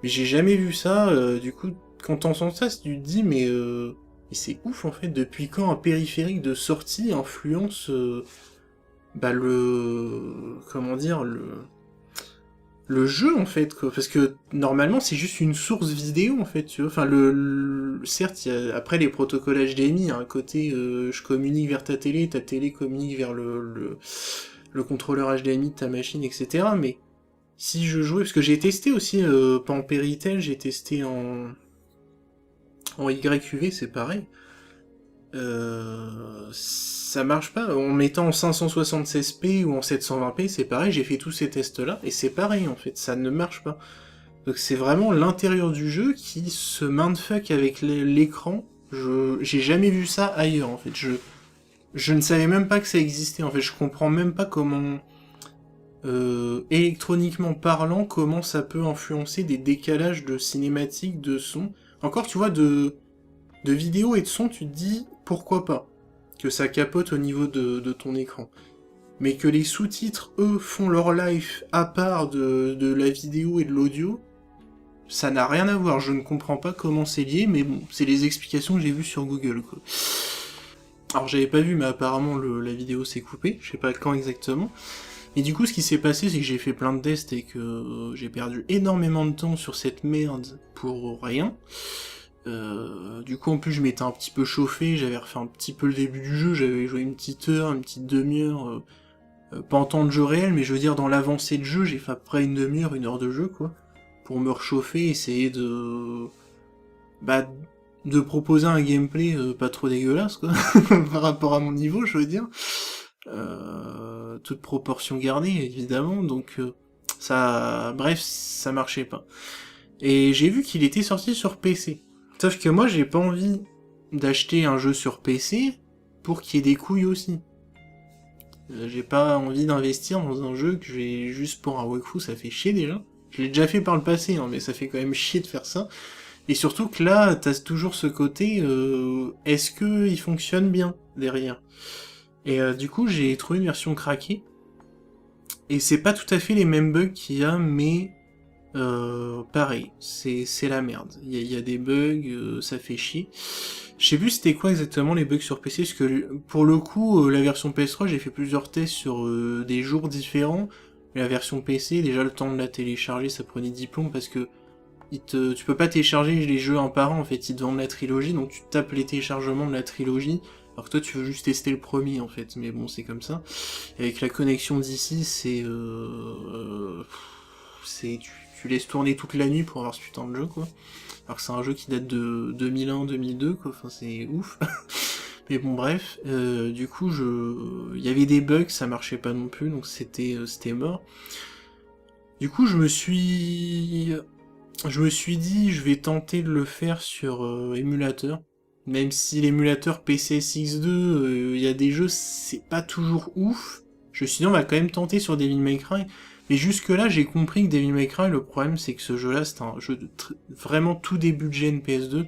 Mais j'ai jamais vu ça, du coup, quand t'entends ça, tu te dis, mais c'est ouf en fait, depuis quand un périphérique de sortie influence comment dire, le jeu en fait, quoi. Parce que normalement c'est juste une source vidéo en fait, tu vois. Enfin, certes, après les protocoles HDMI, il y a un côté je communique vers ta télé communique vers le contrôleur HDMI de ta machine, etc. Mais si je jouais, parce que j'ai testé aussi, pas en Péritel, j'ai testé en YQV, c'est pareil. Ça marche pas. En mettant en 576p ou en 720p, c'est pareil, j'ai fait tous ces tests-là, et c'est pareil en fait, ça ne marche pas. Donc c'est vraiment l'intérieur du jeu qui se mindfuck avec l'écran. J'ai jamais vu ça ailleurs en fait. Je ne savais même pas que ça existait en fait, je comprends même pas comment... électroniquement parlant, comment ça peut influencer des décalages de cinématiques, de son. Encore, tu vois, de vidéo et de son, tu te dis, pourquoi pas que ça capote au niveau de ton écran. Mais que les sous-titres, eux, font leur life à part de la vidéo et de l'audio, ça n'a rien à voir. Je ne comprends pas comment c'est lié, mais bon, c'est les explications que j'ai vues sur Google, quoi. Alors, j'avais pas vu, mais apparemment, la vidéo s'est coupée, je sais pas quand exactement. Et du coup, ce qui s'est passé, c'est que j'ai fait plein de tests et que j'ai perdu énormément de temps sur cette merde pour rien. Du coup, en plus, je m'étais un petit peu chauffé, j'avais refait un petit peu le début du jeu, j'avais joué une petite heure, une petite demi-heure, pas en temps de jeu réel, mais je veux dire, dans l'avancée de jeu, j'ai fait à peu près une demi-heure, une heure de jeu, quoi, pour me réchauffer, essayer de proposer un gameplay pas trop dégueulasse, quoi, par rapport à mon niveau, je veux dire. Toute proportion gardée, évidemment, donc bref, ça marchait pas. Et j'ai vu qu'il était sorti sur PC. Sauf que moi, j'ai pas envie d'acheter un jeu sur PC pour qu'il y ait des couilles aussi. J'ai pas envie d'investir dans un jeu que je vais juste pour un walkthrough, ça fait chier déjà. Je l'ai déjà fait par le passé, hein, mais ça fait quand même chier de faire ça. Et surtout que là, t'as toujours ce côté, est-ce que il fonctionne bien derrière? Et du coup, j'ai trouvé une version craquée. Et c'est pas tout à fait les mêmes bugs qu'il y a, mais pareil, c'est la merde. Il y a des bugs, ça fait chier. Je sais plus c'était quoi exactement les bugs sur PC, parce que pour le coup, la version PS3, j'ai fait plusieurs tests sur des jours différents. Mais la version PC, déjà le temps de la télécharger, ça prenait 10 plombs, parce que tu peux pas télécharger les jeux un par un, en fait, ils te vendent la trilogie, donc tu tapes les téléchargements de la trilogie, alors que toi tu veux juste tester le premier, en fait, mais bon, c'est comme ça. Et avec la connexion d'ici, tu laisses tourner toute la nuit pour avoir ce putain de jeu, quoi. Alors que c'est un jeu qui date de 2001-2002, quoi, enfin c'est ouf. Mais bon, bref, du coup, il y avait des bugs, ça marchait pas non plus, donc c'était mort. Du coup, je me suis dit, je vais tenter de le faire sur émulateur. Même si l'émulateur PCSX2, il y a des jeux, c'est pas toujours ouf. Je me suis dit, on va quand même tenter sur Devil May Cry. Mais jusque-là, j'ai compris que Devil May Cry, le problème, c'est que ce jeu-là, c'est un jeu de vraiment tout début de gen PS2.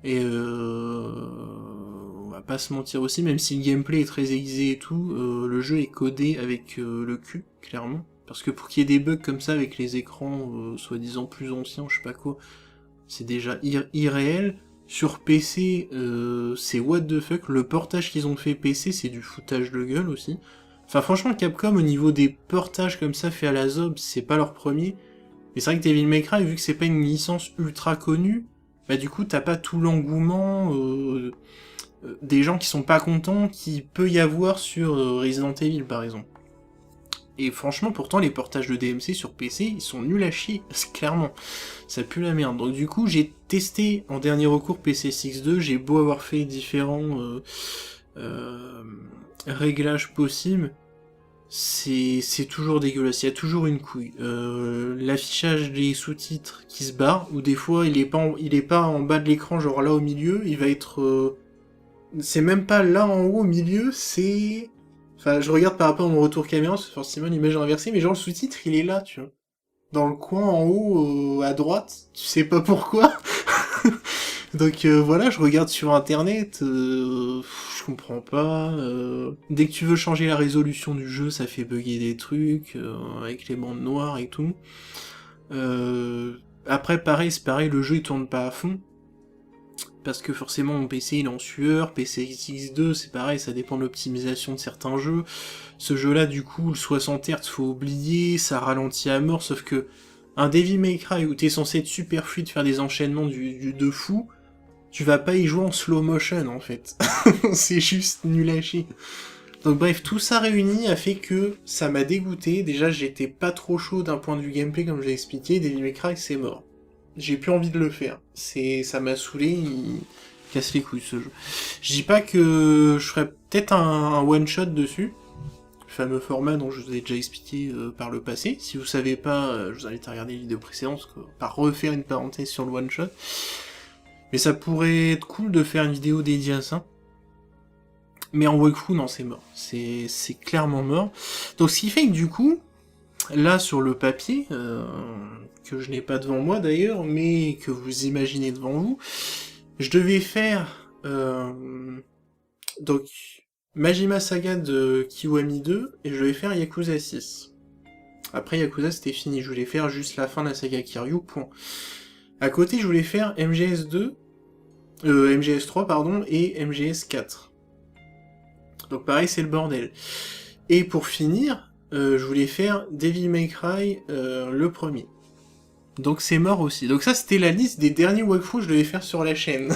Et on va pas se mentir aussi, même si le gameplay est très aiguisé et tout, le jeu est codé avec le cul, clairement. Parce que pour qu'il y ait des bugs comme ça avec les écrans soi-disant plus anciens, je sais pas quoi, c'est déjà irréel. Sur PC, c'est what the fuck. Le portage qu'ils ont fait PC, c'est du foutage de gueule aussi. Enfin franchement, Capcom, au niveau des portages comme ça faits à la Zob, c'est pas leur premier. Mais c'est vrai que Devil May Cry, vu que c'est pas une licence ultra connue, bah du coup t'as pas tout l'engouement des gens qui sont pas contents qu'il peut y avoir sur Resident Evil par exemple. Et franchement, pourtant, les portages de DMC sur PC, ils sont nuls à chier, clairement. Ça pue la merde. Donc du coup, j'ai testé en dernier recours PC6.2, j'ai beau avoir fait différents réglages possibles, c'est toujours dégueulasse, il y a toujours une couille. L'affichage des sous-titres qui se barre, ou des fois, il est pas en bas de l'écran, genre là au milieu, il va être... c'est même pas là en haut au milieu, c'est... Enfin, je regarde par rapport à mon retour caméra, c'est forcément une image inversée, mais genre le sous-titre, il est là, tu vois. Dans le coin en haut, à droite, tu sais pas pourquoi. Donc voilà, je regarde sur internet, je comprends pas. Dès que tu veux changer la résolution du jeu, ça fait bugger des trucs, avec les bandes noires et tout. Après, c'est pareil, le jeu il tourne pas à fond. Parce que forcément mon PC il est en sueur, PCSX2 c'est pareil, ça dépend de l'optimisation de certains jeux. Ce jeu-là du coup, le 60 Hz faut oublier, ça ralentit à mort, sauf que un Devil May Cry où t'es censé être super fluide, faire des enchaînements de fou, tu vas pas y jouer en slow motion en fait. C'est juste nul à chier. Donc bref, tout ça réuni a fait que ça m'a dégoûté. Déjà j'étais pas trop chaud d'un point de vue gameplay comme je l'ai expliqué, Devil May Cry c'est mort. J'ai plus envie de le faire. Ça m'a saoulé, il casse les couilles ce jeu. Je dis pas que je ferais peut-être un one-shot dessus, le fameux format dont je vous ai déjà expliqué par le passé. Si vous savez pas, je vous invite à regarder les vidéos précédentes, pas refaire une parenthèse sur le one-shot. Mais ça pourrait être cool de faire une vidéo dédiée à ça. Mais en walkthrough, non, c'est mort. C'est clairement mort. Donc ce qui fait que du coup, là sur le papier, que je n'ai pas devant moi d'ailleurs, mais que vous imaginez devant vous, je devais faire donc Majima Saga de Kiwami 2 et je devais faire Yakuza 6. Après Yakuza c'était fini, je voulais faire juste la fin de la saga Kiryu, point. À côté je voulais faire MGS 3 pardon, et MGS 4. Donc pareil c'est le bordel. Et pour finir, je voulais faire Devil May Cry le premier. Donc c'est mort aussi. Donc ça c'était la liste des derniers walkthroughs que je devais faire sur la chaîne.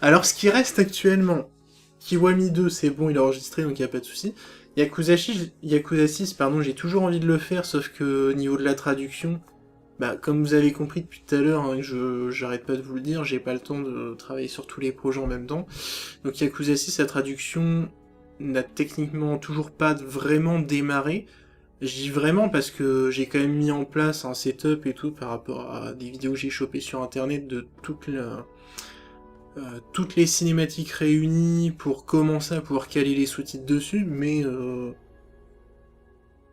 Alors ce qui reste actuellement, Kiwami 2 c'est bon, il est enregistré donc il n'y a pas de souci. Yakuza 6, pardon, j'ai toujours envie de le faire, sauf que au niveau de la traduction, bah comme vous avez compris depuis tout à l'heure, hein, j'arrête pas de vous le dire, j'ai pas le temps de travailler sur tous les projets en même temps. Donc Yakuza 6, la traduction n'a techniquement toujours pas vraiment démarré. Je dis vraiment parce que j'ai quand même mis en place un setup et tout par rapport à des vidéos que j'ai chopées sur internet de toute toutes les cinématiques réunies pour commencer à pouvoir caler les sous-titres dessus, mais je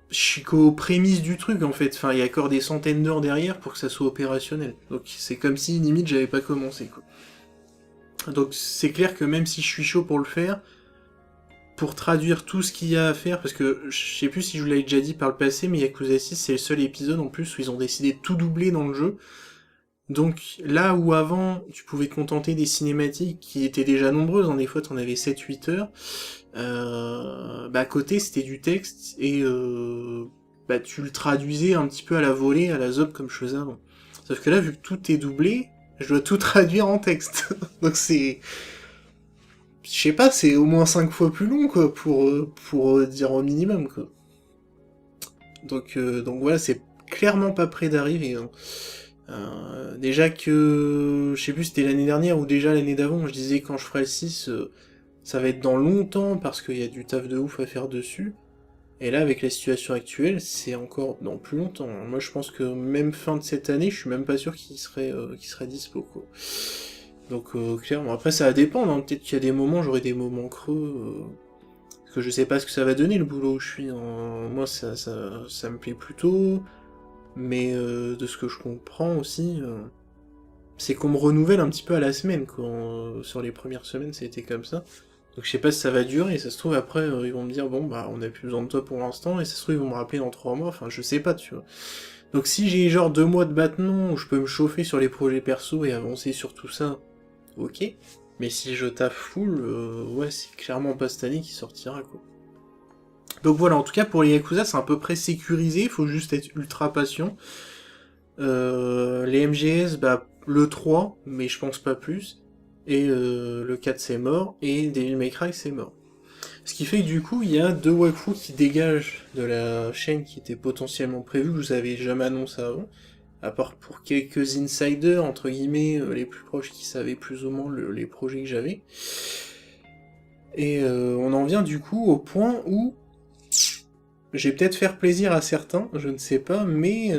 suis qu'aux prémices du truc en fait. Enfin, il y a encore des centaines d'heures derrière pour que ça soit opérationnel. Donc c'est comme si limite j'avais pas commencé quoi. Donc c'est clair que même si je suis chaud pour le faire, pour traduire tout ce qu'il y a à faire, parce que je sais plus si je vous l'avais déjà dit par le passé, mais Yakuza 6 c'est le seul épisode en plus où ils ont décidé de tout doubler dans le jeu. Donc là où avant tu pouvais te contenter des cinématiques qui étaient déjà nombreuses, des fois t'en avais 7-8 heures, à côté c'était du texte et tu le traduisais un petit peu à la volée, à la zob comme je faisais avant. Sauf que là vu que tout est doublé, je dois tout traduire en texte. Donc c'est... Je sais pas, c'est au moins 5 fois plus long quoi, pour dire au minimum quoi. Donc voilà, c'est clairement pas près d'arriver. Hein. Déjà que, je sais plus, c'était l'année dernière ou déjà l'année d'avant, je disais quand je ferai le 6, ça va être dans longtemps parce qu'il y a du taf de ouf à faire dessus. Et là, avec la situation actuelle, c'est encore dans plus longtemps. Moi, je pense que même fin de cette année, je suis même pas sûr qu'il serait dispo, quoi. Donc, clairement, après, ça va dépendre. Hein. Peut-être qu'il y a des moments, j'aurai des moments creux. Parce que je sais pas ce que ça va donner, le boulot où je suis. Hein. Moi, ça me plaît plutôt. Mais de ce que je comprends aussi, c'est qu'on me renouvelle un petit peu à la semaine, quoi. Sur les premières semaines, c'était comme ça. Donc je sais pas si ça va durer, ça se trouve après, ils vont me dire, bon bah on a plus besoin de toi pour l'instant, et ça se trouve ils vont me rappeler dans 3 mois, enfin je sais pas, tu vois. Donc si j'ai genre 2 mois de battement où je peux me chauffer sur les projets perso et avancer sur tout ça, ok. Mais si je taffe full, ouais c'est clairement pas cette année qui sortira, quoi. Donc voilà, en tout cas pour les Yakuza c'est à peu près sécurisé, il faut juste être ultra patient. Les MGS, le 3, mais je pense pas plus. Et le 4 c'est mort, et Devil May Cry c'est mort. Ce qui fait que du coup, il y a 2 walkthroughs qui dégagent de la chaîne qui était potentiellement prévue, que je vous avais jamais annoncé avant, à part pour quelques insiders, entre guillemets, les plus proches qui savaient plus ou moins les projets que j'avais. Et on en vient du coup au point où je vais peut-être faire plaisir à certains, je ne sais pas, mais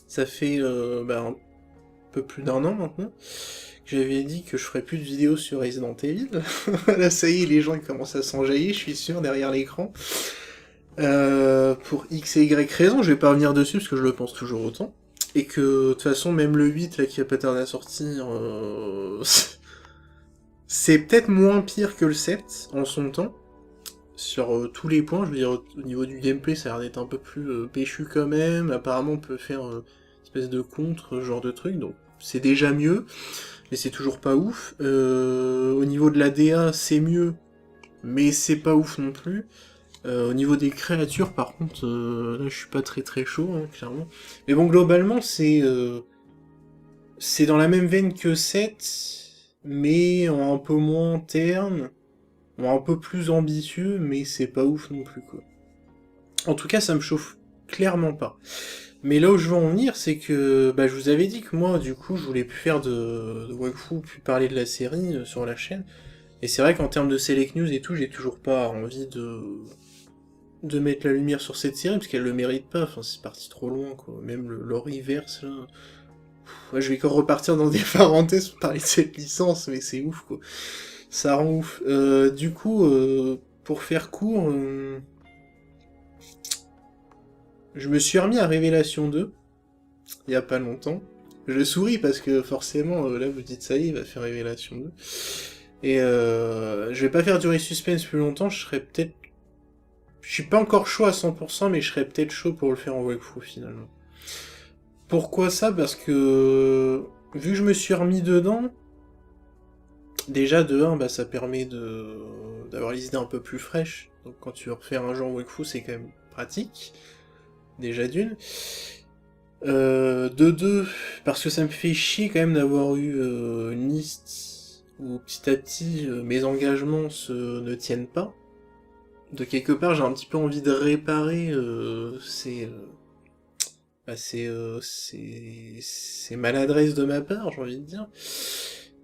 ça fait un peu plus d'1 an maintenant, que j'avais dit que je ferais plus de vidéos sur Resident Evil. Là, ça y est, les gens ils commencent à s'enjailler, je suis sûr, derrière l'écran. Pour X et Y raison, je vais pas revenir dessus parce que je le pense toujours autant. Et que, de toute façon, même le 8, là, qui a pas tardé à sortir, c'est peut-être moins pire que le 7, en son temps. Sur tous les points, je veux dire, au niveau du gameplay, ça a l'air d'être un peu plus péchu quand même. Apparemment, on peut faire une espèce de contre, genre de truc, donc c'est déjà mieux, mais c'est toujours pas ouf. Au niveau de la DA, c'est mieux, mais c'est pas ouf non plus. Au niveau des créatures, par contre, là, je suis pas très très chaud, hein, clairement. Mais bon, globalement, c'est dans la même veine que 7, mais en un peu moins terne. Bon, un peu plus ambitieux, mais c'est pas ouf non plus, quoi. En tout cas, ça me chauffe clairement pas. Mais là où je veux en venir, c'est que je vous avais dit que moi, du coup, je voulais plus faire de walkthrough, plus parler de la série sur la chaîne. Et c'est vrai qu'en termes de select news et tout, j'ai toujours pas envie de mettre la lumière sur cette série, parce qu'elle le mérite pas, enfin c'est parti trop loin, quoi. Même le l'Horriverse, là... Ouais, je vais encore repartir dans des parenthèses pour parler de cette licence, mais c'est ouf, quoi. Ça rend ouf. Du coup, pour faire court, je me suis remis à Révélation 2, il y a pas longtemps. Je souris parce que forcément, là vous dites ça y est, il va faire Révélation 2. Et je vais pas faire durer suspense plus longtemps, je serais peut-être... Je suis pas encore chaud à 100%, mais je serais peut-être chaud pour le faire en walkthrough finalement. Pourquoi ça? Parce que... Vu que je me suis remis dedans... Déjà, de 1, ça permet d'avoir les idées un peu plus fraîches. Donc quand tu refais un jeu en walkthrough, c'est quand même pratique. Déjà d'une. De 2, parce que ça me fait chier quand même d'avoir eu une liste où petit à petit mes engagements ne tiennent pas. De quelque part, j'ai un petit peu envie de réparer ces maladresses de ma part, j'ai envie de dire.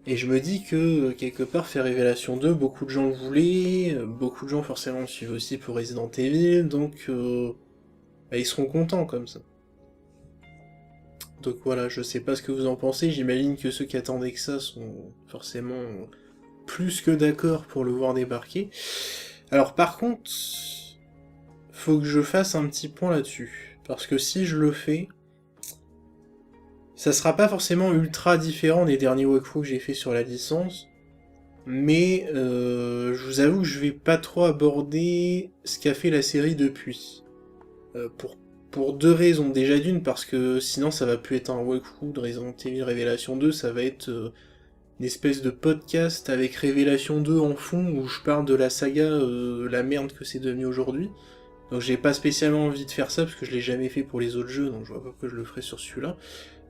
Et je me dis que, quelque part, faire Révélation 2, beaucoup de gens le voulaient, beaucoup de gens forcément me suivent aussi pour Resident Evil, donc ils seront contents comme ça. Donc voilà, je sais pas ce que vous en pensez, j'imagine que ceux qui attendaient que ça sont forcément plus que d'accord pour le voir débarquer. Alors par contre, faut que je fasse un petit point là-dessus, parce que si je le fais, ça sera pas forcément ultra différent des derniers walkthroughs que j'ai fait sur la licence, mais je vous avoue que je vais pas trop aborder ce qu'a fait la série depuis. Pour deux raisons. Déjà d'une, parce que sinon ça va plus être un walkthrough de Resident Evil Révélation 2, ça va être une espèce de podcast avec Révélation 2 en fond, où je parle de la saga, la merde que c'est devenu aujourd'hui. Donc j'ai pas spécialement envie de faire ça, parce que je l'ai jamais fait pour les autres jeux, donc je vois pas pourquoi je le ferais sur celui-là.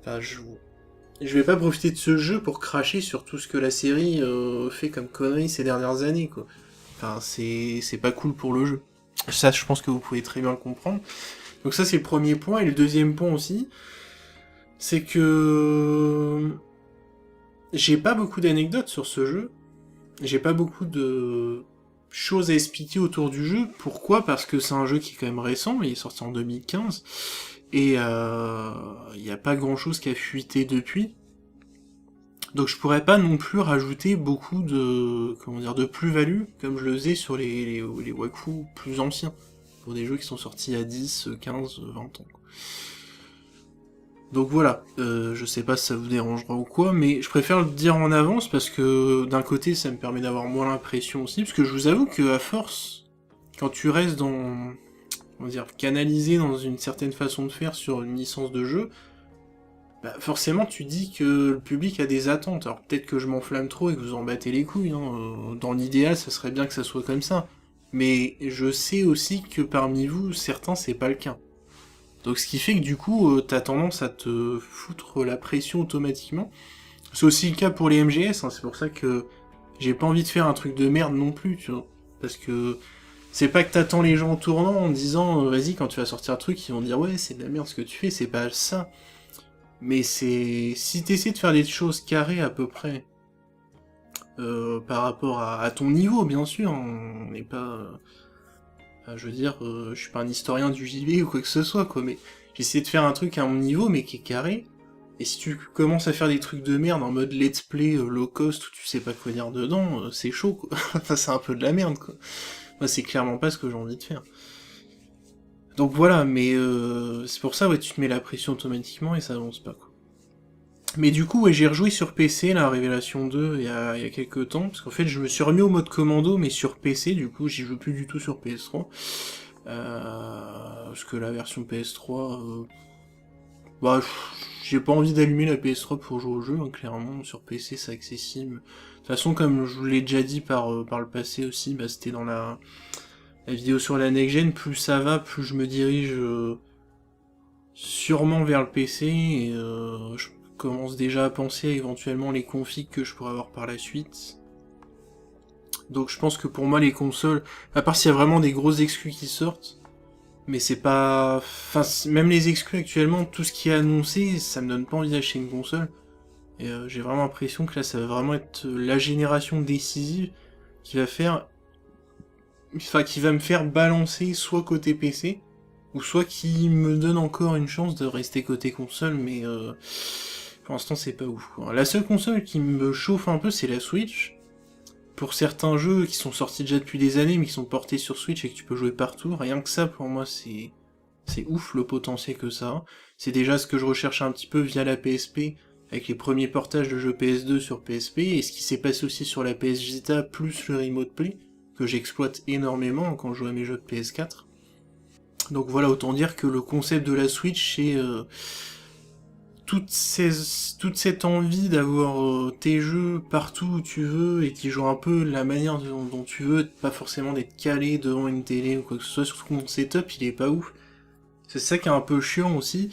Enfin, je vais pas profiter de ce jeu pour cracher sur tout ce que la série fait comme conneries ces dernières années, quoi. Enfin, c'est pas cool pour le jeu. Ça, je pense que vous pouvez très bien le comprendre. Donc ça, c'est le premier point. Et le deuxième point aussi, c'est que j'ai pas beaucoup d'anecdotes sur ce jeu. J'ai pas beaucoup de choses à expliquer autour du jeu. Pourquoi ? Parce que c'est un jeu qui est quand même récent, il est sorti en 2015, et il n'y a pas grand-chose qui a fuité depuis. Donc je pourrais pas non plus rajouter beaucoup de plus-value, comme je le faisais sur les walkthroughs plus anciens, pour des jeux qui sont sortis à 10, 15, 20 ans. Donc voilà, je sais pas si ça vous dérangera ou quoi, mais je préfère le dire en avance, parce que d'un côté ça me permet d'avoir moins l'impression aussi, parce que je vous avoue que à force, quand tu restes canalisé dans une certaine façon de faire sur une licence de jeu, bah forcément tu dis que le public a des attentes. Alors peut-être que je m'enflamme trop et que vous en battez les couilles, hein. Dans l'idéal ça serait bien que ça soit comme ça. Mais je sais aussi que parmi vous, certains c'est pas le cas. Donc ce qui fait que du coup, t'as tendance à te foutre la pression automatiquement. C'est aussi le cas pour les MGS, hein. C'est pour ça que j'ai pas envie de faire un truc de merde non plus, tu vois. Parce que c'est pas que t'attends les gens en tournant en disant vas-y, quand tu vas sortir un truc, ils vont dire ouais, c'est de la merde ce que tu fais, c'est pas ça. Mais c'est... Si t'essaies de faire des choses carrées à peu près, par rapport à ton niveau, bien sûr, on n'est pas... je veux dire, je suis pas un historien du JV ou quoi que ce soit, quoi, mais j'essaie de faire un truc à mon niveau, mais qui est carré. Et si tu commences à faire des trucs de merde en mode let's play low cost où tu sais pas quoi dire dedans, c'est chaud, quoi. Enfin, c'est un peu de la merde, quoi. Moi, c'est clairement pas ce que j'ai envie de faire. Donc voilà, mais c'est pour ça, ouais, tu te mets la pression automatiquement et ça avance pas, quoi. Mais du coup, ouais, j'ai rejoué sur PC, la Révélation 2, il y a quelques temps, parce qu'en fait, je me suis remis au mode commando, mais sur PC, du coup, j'y joue plus du tout sur PS3. Parce que la version PS3... bah, j'ai pas envie d'allumer la PS3 pour jouer au jeu, hein, clairement, sur PC, c'est accessible. De toute façon, comme je vous l'ai déjà dit par le passé aussi, bah, c'était dans la vidéo sur la next-gen, plus ça va, plus je me dirige sûrement vers le PC, et je commence déjà à penser à éventuellement les configs que je pourrais avoir par la suite. Donc je pense que pour moi les consoles, à part s'il y a vraiment des grosses exclus qui sortent, mais c'est pas... Enfin, même les exclus actuellement, tout ce qui est annoncé, ça me donne pas envie d'acheter une console. Et j'ai vraiment l'impression que là ça va vraiment être la génération décisive qui va faire... Enfin, qui va me faire balancer soit côté PC, ou soit qui me donne encore une chance de rester côté console, mais pour l'instant c'est pas ouf, quoi. La seule console qui me chauffe un peu, c'est la Switch. Pour certains jeux qui sont sortis déjà depuis des années, mais qui sont portés sur Switch et que tu peux jouer partout, rien que ça, pour moi, c'est ouf le potentiel que ça a. C'est déjà ce que je recherche un petit peu via la PSP, avec les premiers portages de jeux PS2 sur PSP, et ce qui s'est passé aussi sur la PS Vita, plus le Remote Play, que j'exploite énormément quand je joue à mes jeux de PS4. Donc voilà, autant dire que le concept de la Switch, c'est toute cette envie d'avoir tes jeux partout où tu veux et qui jouent un peu la manière dont tu veux, pas forcément d'être calé devant une télé ou quoi que ce soit, surtout que mon setup il est pas ouf. C'est ça qui est un peu chiant aussi,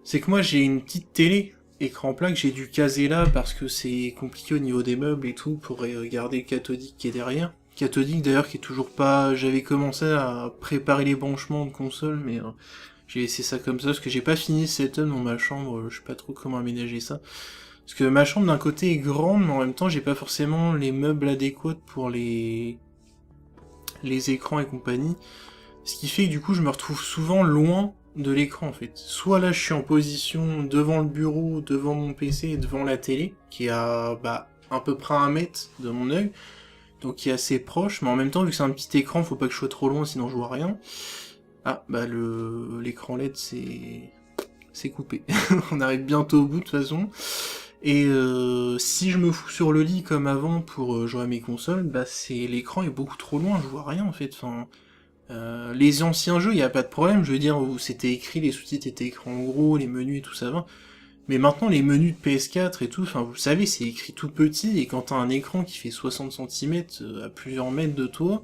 c'est que moi j'ai une petite télé, écran plat que j'ai dû caser là parce que c'est compliqué au niveau des meubles et tout pour garder le cathodique qui est derrière. Cathodique d'ailleurs qui est toujours pas... J'avais commencé à préparer les branchements de console mais... j'ai laissé ça comme ça, parce que j'ai pas fini ce setup dans ma chambre, je sais pas trop comment aménager ça. Parce que ma chambre d'un côté est grande, mais en même temps j'ai pas forcément les meubles adéquats pour les écrans et compagnie. Ce qui fait que du coup je me retrouve souvent loin de l'écran en fait. Soit là je suis en position devant le bureau, devant mon PC, devant la télé, qui est à à peu près 1 mètre de mon œil, donc qui est assez proche, mais en même temps vu que c'est un petit écran, faut pas que je sois trop loin sinon je vois rien. Ah bah l'écran LED c'est coupé. On arrive bientôt au bout de toute façon. Et si je me fous sur le lit comme avant pour jouer à mes consoles, bah c'est l'écran est beaucoup trop loin, je vois rien en fait. Enfin, les anciens jeux, y a pas de problème, je veux dire, où c'était écrit, les sous-titres étaient écrits en gros, les menus et tout ça va. Mais maintenant, les menus de PS4 et tout, enfin, vous le savez, c'est écrit tout petit, et quand t'as un écran qui fait 60 cm à plusieurs mètres de toi,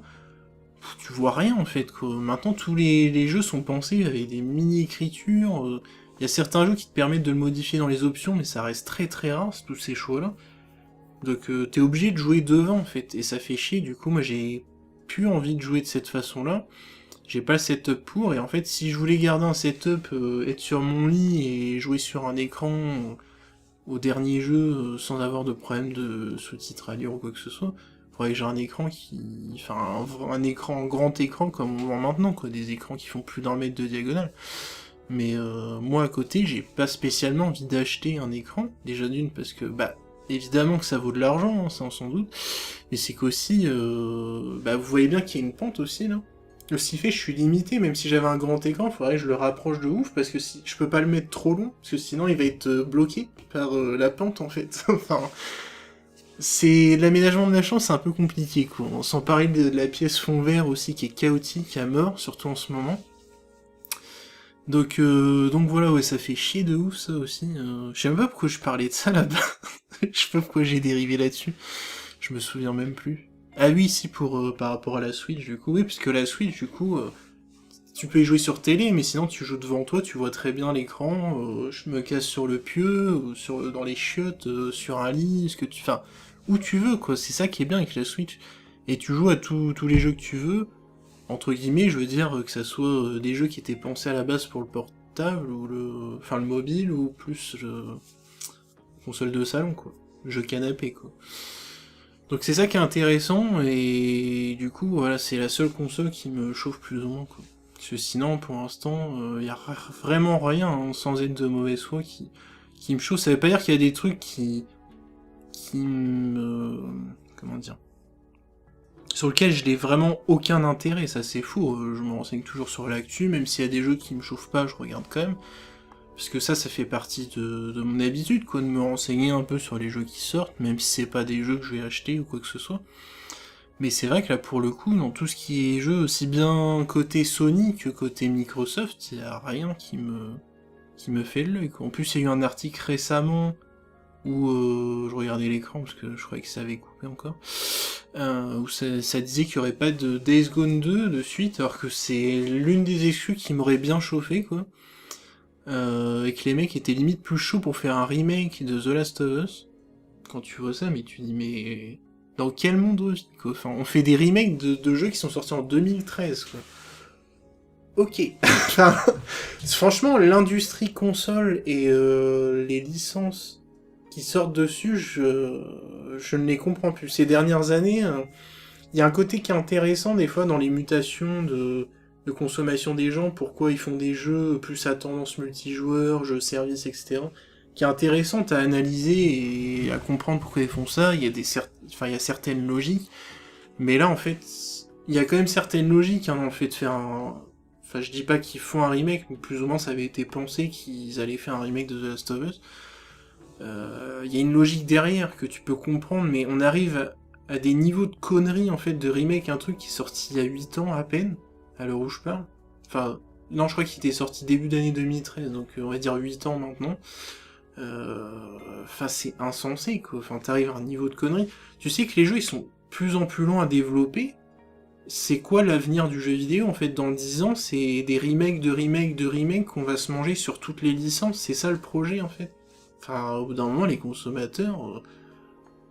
tu vois rien en fait, quoi. Maintenant, tous les jeux sont pensés avec des mini-écritures. Il y a certains jeux qui te permettent de le modifier dans les options, mais ça reste très très rare, tous ces choix-là. Donc t'es obligé de jouer devant en fait, et ça fait chier, du coup moi j'ai plus envie de jouer de cette façon-là. J'ai pas le setup pour, et en fait si je voulais garder un setup, être sur mon lit et jouer sur un écran au dernier jeu sans avoir de problème de sous-titrage ou quoi que ce soit, faudrait que j'ai un écran qui... Enfin un écran, grand écran comme on voit maintenant, quoi, des écrans qui font plus d'1 mètre de diagonale. Mais moi à côté, j'ai pas spécialement envie d'acheter un écran, déjà d'une parce que évidemment que ça vaut de l'argent, hein, ça on s'en doute, mais c'est qu'aussi, vous voyez bien qu'il y a une pente aussi là. Ce qui fait que je suis limité, même si j'avais un grand écran, il faudrait que je le rapproche de ouf, parce que si je peux pas le mettre trop long, parce que sinon il va être bloqué par la pente en fait. Enfin, c'est l'aménagement de la chambre, c'est un peu compliqué quoi. Sans parler de la pièce fond vert aussi qui est chaotique à mort, surtout en ce moment. Donc voilà, ouais, ça fait chier de ouf ça aussi. Je sais même pas pourquoi je parlais de ça là-bas. Je sais pas pourquoi j'ai dérivé là-dessus. Je me souviens même plus. Ah oui, si, par rapport à la Switch, du coup. Oui, parce que la Switch, du coup, tu peux y jouer sur télé, mais sinon tu joues devant toi, tu vois très bien l'écran. Je me casse sur le pieu, ou dans les chiottes, sur un lit, ce que tu... Enfin, où tu veux, quoi. C'est ça qui est bien avec la Switch. Et tu joues à tous les jeux que tu veux. Entre guillemets, je veux dire que ça soit des jeux qui étaient pensés à la base pour le portable, ou le mobile, ou plus le console de salon, quoi. Le jeu canapé, quoi. Donc c'est ça qui est intéressant, et du coup, voilà, c'est la seule console qui me chauffe plus ou moins, quoi. Parce que sinon, pour l'instant, y a vraiment rien, hein, sans être de mauvaise foi, qui me chauffe. Ça veut pas dire qu'il y a des trucs qui me... Comment dire, sur lequel je n'ai vraiment aucun intérêt, ça c'est fou, je me renseigne toujours sur l'actu, même s'il y a des jeux qui me chauffent pas, je regarde quand même, parce que ça fait partie de mon habitude, quoi, de me renseigner un peu sur les jeux qui sortent, même si c'est pas des jeux que je vais acheter ou quoi que ce soit. Mais c'est vrai que là, pour le coup, dans tout ce qui est jeu, aussi bien côté Sony que côté Microsoft, il y a rien qui me fait l'œil, quoi. En plus, il y a eu un article récemment où je regardais l'écran parce que je croyais que ça avait coupé encore, où ça disait qu'il n'y aurait pas de Days Gone 2 de suite, alors que c'est l'une des excuses qui m'aurait bien chauffé, quoi. Et que les mecs étaient limite plus chauds pour faire un remake de The Last of Us. Quand tu vois ça, mais tu dis, mais dans quel monde on vit, quoi. Enfin, on fait des remakes de jeux qui sont sortis en 2013, quoi. Ok. Enfin, franchement, l'industrie console et les licences qui sortent dessus, je ne les comprends plus. Ces dernières années, il y a un côté qui est intéressant des fois dans les mutations de consommation des gens, pourquoi ils font des jeux plus à tendance multijoueur, jeux service, etc. Qui est intéressante à analyser et à comprendre pourquoi ils font ça. Il y a il y a certaines logiques, mais là en fait, il y a quand même certaines logiques hein, dans le fait de faire un... Enfin, je dis pas qu'ils font un remake, mais plus ou moins ça avait été pensé qu'ils allaient faire un remake de The Last of Us. Il y a une logique derrière que tu peux comprendre, mais on arrive à des niveaux de conneries en fait de remake, un truc qui est sorti il y a 8 ans à peine, à l'heure où je parle. Enfin, non, je crois qu'il était sorti début d'année 2013, donc on va dire 8 ans maintenant. Enfin, c'est insensé, quoi. Enfin, t'arrives à un niveau de conneries. Tu sais que les jeux, ils sont de plus en plus longs à développer. C'est quoi l'avenir du jeu vidéo, en fait, dans 10 ans? C'est des remakes de remakes de remakes qu'on va se manger sur toutes les licences. C'est ça le projet, en fait. Enfin, au bout d'un moment, les consommateurs...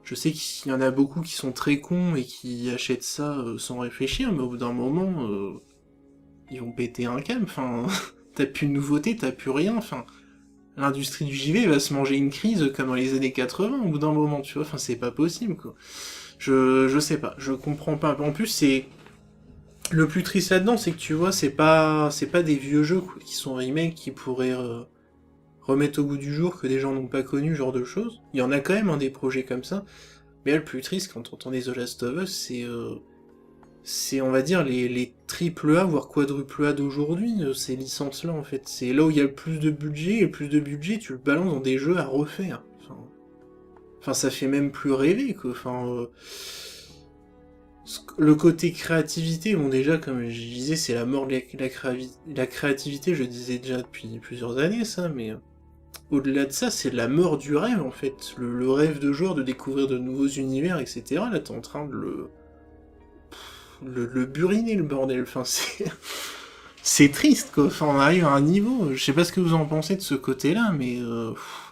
je sais qu'il y en a beaucoup qui sont très cons et qui achètent ça sans réfléchir, mais au bout d'un moment, ils vont péter un câble. Enfin, t'as plus de nouveautés, t'as plus rien. Enfin, l'industrie du JV va se manger une crise comme dans les années 80 au bout d'un moment, tu vois. Enfin, c'est pas possible, quoi. Je sais pas, je comprends pas. En plus, c'est Le plus triste là-dedans, c'est que tu vois, c'est pas des vieux jeux qui sont remake qui pourraient remettre au goût du jour que des gens n'ont pas connu, ce genre de choses. Il y en a quand même des projets comme ça. Mais là, le plus triste quand on entend des The Last of Us, c'est on va dire les triple A voire quadruple A d'aujourd'hui, ces licences là en fait. C'est là où il y a le plus de budget, et le plus de budget tu le balances dans des jeux à refaire. Enfin ça fait même plus rêver quoi. Le côté créativité, bon déjà comme je disais c'est la mort de la créativité, je disais déjà depuis plusieurs années ça, mais au-delà de ça c'est la mort du rêve en fait. Le rêve de joueur de découvrir de nouveaux univers, etc. Là t'es en train de le buriner le bordel, enfin c'est triste quoi, enfin on arrive à un niveau, je sais pas ce que vous en pensez de ce côté-là, mais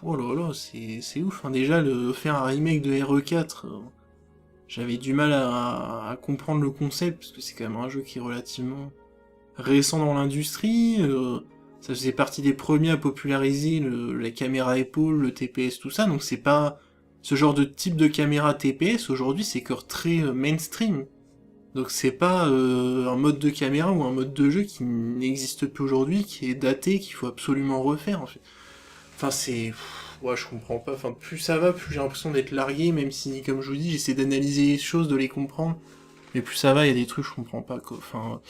oh là là, c'est ouf, hein. Déjà faire un remake de RE4, j'avais du mal à comprendre le concept, parce que c'est quand même un jeu qui est relativement récent dans l'industrie, ça faisait partie des premiers à populariser la caméra épaule, le TPS, tout ça, donc c'est pas ce genre de type de caméra TPS, aujourd'hui c'est encore très mainstream. Donc c'est pas un mode de caméra ou un mode de jeu qui n'existe plus aujourd'hui, qui est daté, qu'il faut absolument refaire en fait. Enfin c'est... Ouais, je comprends pas. Enfin, plus ça va, plus j'ai l'impression d'être largué, même si, comme je vous dis, j'essaie d'analyser les choses, de les comprendre. Mais plus ça va, il y a des trucs que je comprends pas, quoi. Enfin,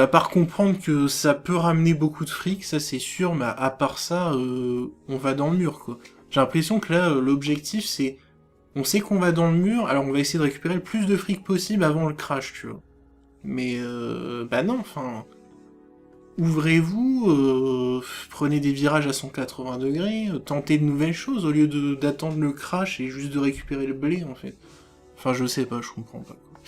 à part comprendre que ça peut ramener beaucoup de fric, ça c'est sûr, mais à part ça, on va dans le mur, quoi. J'ai l'impression que là, l'objectif c'est on sait qu'on va dans le mur, alors on va essayer de récupérer le plus de fric possible avant le crash, tu vois. Mais bah non, enfin, ouvrez-vous, prenez des virages à 180 degrés, tentez de nouvelles choses au lieu d'attendre le crash et juste de récupérer le blé en fait. Enfin, je sais pas, je comprends pas. Quoi.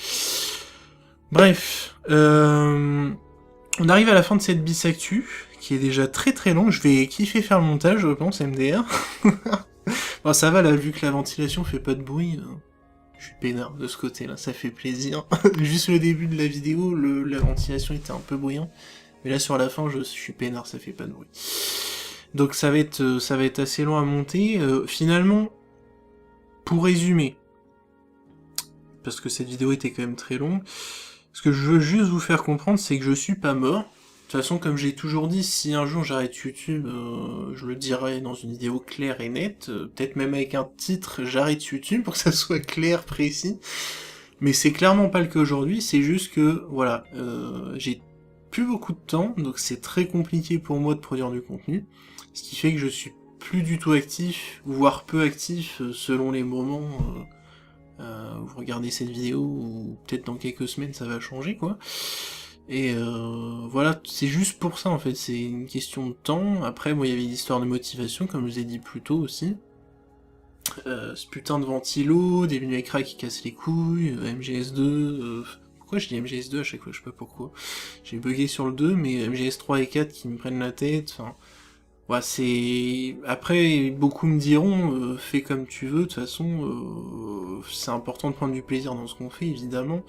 Bref, on arrive à la fin de cette bisactu, qui est déjà très très longue. Je vais kiffer faire le montage, je pense, MDR. Bon, ça va là, vu que la ventilation fait pas de bruit. Je suis peinard de ce côté-là, ça fait plaisir. Juste le début de la vidéo, la ventilation était un peu bruyant. Mais là sur la fin, je suis peinard, ça fait pas de bruit. Donc ça va être assez long à monter. Finalement, pour résumer, parce que cette vidéo était quand même très longue, ce que je veux juste vous faire comprendre, c'est que je suis pas mort. De toute façon, comme j'ai toujours dit, si un jour j'arrête YouTube, je le dirai dans une vidéo claire et nette, peut-être même avec un titre, j'arrête YouTube, pour que ça soit clair, précis. Mais c'est clairement pas le cas aujourd'hui, c'est juste que, voilà, j'ai plus beaucoup de temps, donc c'est très compliqué pour moi de produire du contenu, ce qui fait que je suis plus du tout actif, voire peu actif, selon les moments où vous regardez cette vidéo, ou peut-être dans quelques semaines ça va changer, quoi. Et voilà, c'est juste pour ça en fait, c'est une question de temps. Après, moi il y avait l'histoire de motivation, comme je vous ai dit plus tôt aussi. Ce putain de ventilo, des lunettes écrans qui cassent les couilles, MGS2... Pourquoi je dis MGS2 à chaque fois, je sais pas pourquoi. J'ai bugué sur le 2, mais MGS3 et 4 qui me prennent la tête, enfin... Ouais, c'est... Après, beaucoup me diront, fais comme tu veux, de toute façon, c'est important de prendre du plaisir dans ce qu'on fait, évidemment.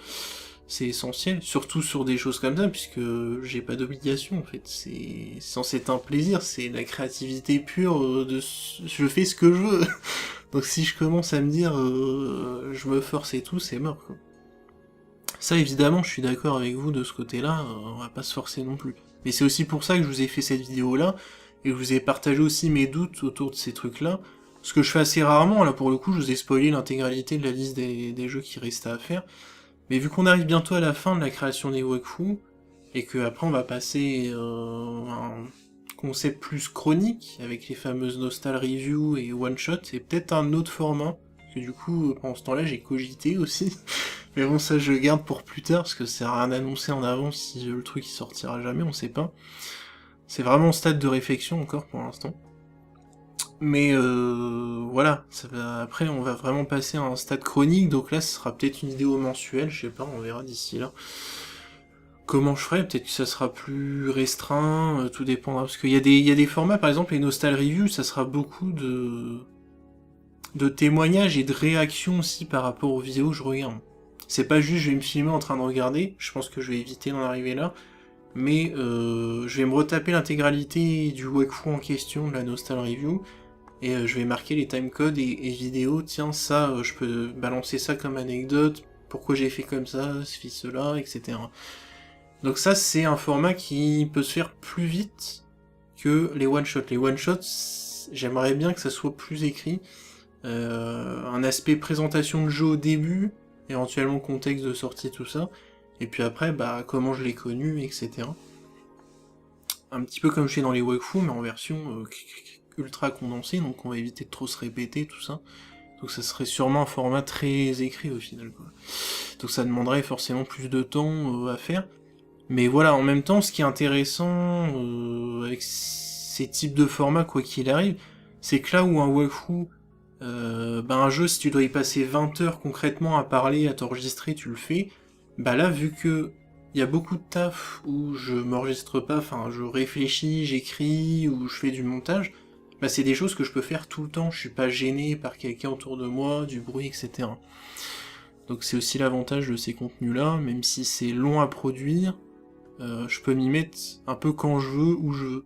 C'est essentiel, surtout sur des choses comme ça, puisque j'ai pas d'obligation, en fait. C'est censé être un plaisir, c'est la créativité pure je fais ce que je veux. Donc si je commence à me dire, je me force et tout, c'est mort, quoi. Ça, évidemment, je suis d'accord avec vous de ce côté-là, on va pas se forcer non plus. Mais c'est aussi pour ça que je vous ai fait cette vidéo-là, et que je vous ai partagé aussi mes doutes autour de ces trucs-là, ce que je fais assez rarement, là pour le coup, je vous ai spoilé l'intégralité de la liste des jeux qui restaient à faire, mais vu qu'on arrive bientôt à la fin de la création des wakfu, et que après on va passer à un concept plus chronique, avec les fameuses Nostal Review et One Shot, et peut-être un autre format, parce que du coup, pendant ce temps-là, j'ai cogité aussi, mais bon, ça je le garde pour plus tard, parce que ça sert à rien d'annoncer en avance si le truc il sortira jamais, on sait pas. C'est vraiment au stade de réflexion encore pour l'instant. Mais voilà, après on va vraiment passer à un stade chronique, donc là ce sera peut-être une vidéo mensuelle, je sais pas, on verra d'ici là. Comment je ferai, peut-être que ça sera plus restreint, tout dépendra, parce qu'il y a des formats, par exemple les Nostal Review, ça sera beaucoup de témoignages et de réactions aussi par rapport aux vidéos que je regarde. C'est pas juste je vais me filmer en train de regarder, je pense que je vais éviter d'en arriver là, mais je vais me retaper l'intégralité du wakfu en question, de la Nostal Review, et je vais marquer les timecodes et vidéos, tiens ça, je peux balancer ça comme anecdote, pourquoi j'ai fait comme ça, ceci, cela, etc. Donc ça, c'est un format qui peut se faire plus vite que les one-shots. Les one-shots, j'aimerais bien que ça soit plus écrit. Un aspect présentation de jeu au début, éventuellement contexte de sortie, tout ça. Et puis après, bah, comment je l'ai connu, etc. Un petit peu comme je fais dans les wakefus, mais en version ultra condensée, donc on va éviter de trop se répéter, tout ça. Donc ça serait sûrement un format très écrit au final, quoi. Donc ça demanderait forcément plus de temps à faire. Mais voilà, en même temps, ce qui est intéressant avec ces types de formats, quoi qu'il arrive, c'est que là où un wakefus, un jeu, si tu dois y passer 20 heures concrètement à parler, à t'enregistrer, tu le fais. Bah là, vu que il y a beaucoup de taf où je m'enregistre pas, enfin je réfléchis, j'écris, ou je fais du montage, bah c'est des choses que je peux faire tout le temps, je suis pas gêné par quelqu'un autour de moi, du bruit, etc. Donc c'est aussi l'avantage de ces contenus-là, même si c'est long à produire, je peux m'y mettre un peu quand je veux, où je veux.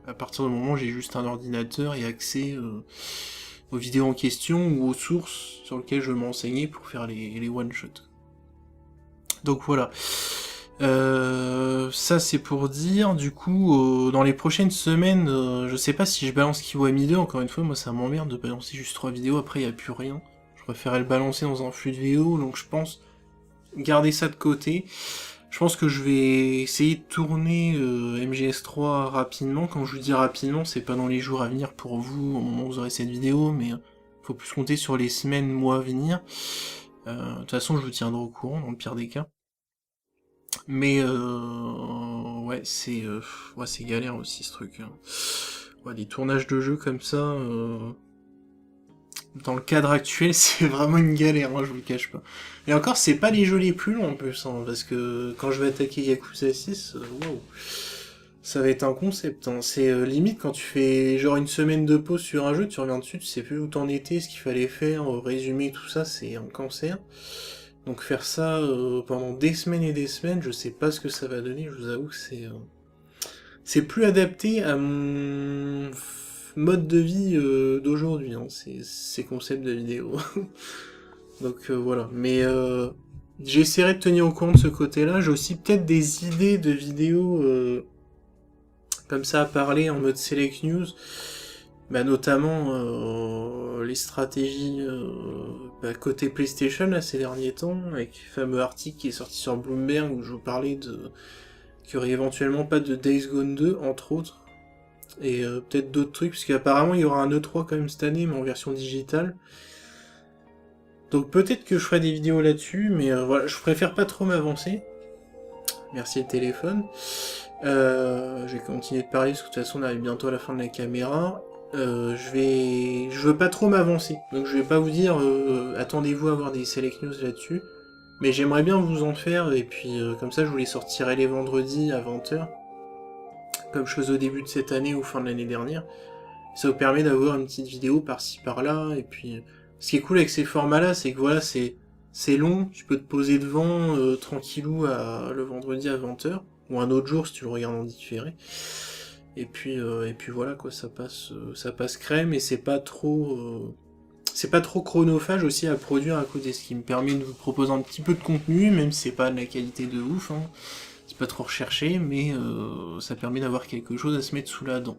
À partir du moment où j'ai juste un ordinateur et accès aux vidéos en question ou aux sources sur lesquelles je veux m'enseigner pour faire les one-shots. Donc voilà. Ça c'est pour dire, du coup, dans les prochaines semaines, je sais pas si je balance Kiwami 2, encore une fois, moi ça m'emmerde de balancer juste 3 vidéos, après il n'y a plus rien. Je préférais le balancer dans un flux de vidéos, donc je pense garder ça de côté. Je pense que je vais essayer de tourner MGS3 rapidement. Quand je vous dis rapidement, c'est pas dans les jours à venir pour vous, au moment où vous aurez cette vidéo, mais faut plus compter sur les semaines, mois à venir. De toute façon, je vous tiendrai au courant, dans le pire des cas. Mais ouais, c'est galère aussi ce truc. Hein. Ouais, des tournages de jeux comme ça, dans le cadre actuel, c'est vraiment une galère, hein, je vous le cache pas. Et encore, c'est pas les jeux les plus longs en plus, hein, parce que quand je vais attaquer Yakuza 6, wow, ça va être un concept. Hein. C'est limite quand tu fais genre une semaine de pause sur un jeu, tu reviens dessus, tu sais plus où t'en étais, ce qu'il fallait faire, résumer tout ça, c'est un cancer. Donc faire ça pendant des semaines et des semaines, je sais pas ce que ça va donner, je vous avoue que c'est plus adapté à mon mode de vie d'aujourd'hui, hein, ces concepts de vidéo. Donc voilà, mais j'essaierai de tenir au courant de ce côté-là. J'ai aussi peut-être des idées de vidéos comme ça à parler en mode select news. Bah, notamment les stratégies côté PlayStation là, ces derniers temps, avec le fameux article qui est sorti sur Bloomberg où je vous parlais qu'il y aurait éventuellement pas de Days Gone 2, entre autres, et peut-être d'autres trucs, parce qu'apparemment il y aura un E3 quand même cette année, mais en version digitale. Donc peut-être que je ferai des vidéos là-dessus, mais voilà, je préfère pas trop m'avancer. Merci le téléphone. Je vais continuer de parler, parce que de toute façon on arrive bientôt à la fin de la caméra. Je veux pas trop m'avancer, donc je vais pas vous dire attendez-vous à avoir des select news là-dessus, mais j'aimerais bien vous en faire, et puis comme ça je vous les sortirai les vendredis à 20h, comme je faisais au début de cette année ou fin de l'année dernière. Ça vous permet d'avoir une petite vidéo par-ci par-là, et puis ce qui est cool avec ces formats-là, c'est que voilà, c'est long, tu peux te poser devant tranquillou le vendredi à 20h, ou un autre jour si tu le regardes en différé. Et puis voilà quoi, ça passe crème, et c'est pas trop chronophage aussi à produire à côté, ce qui me permet de vous proposer un petit peu de contenu, même si c'est pas de la qualité de ouf, hein. C'est pas trop recherché, mais ça permet d'avoir quelque chose à se mettre sous la dent.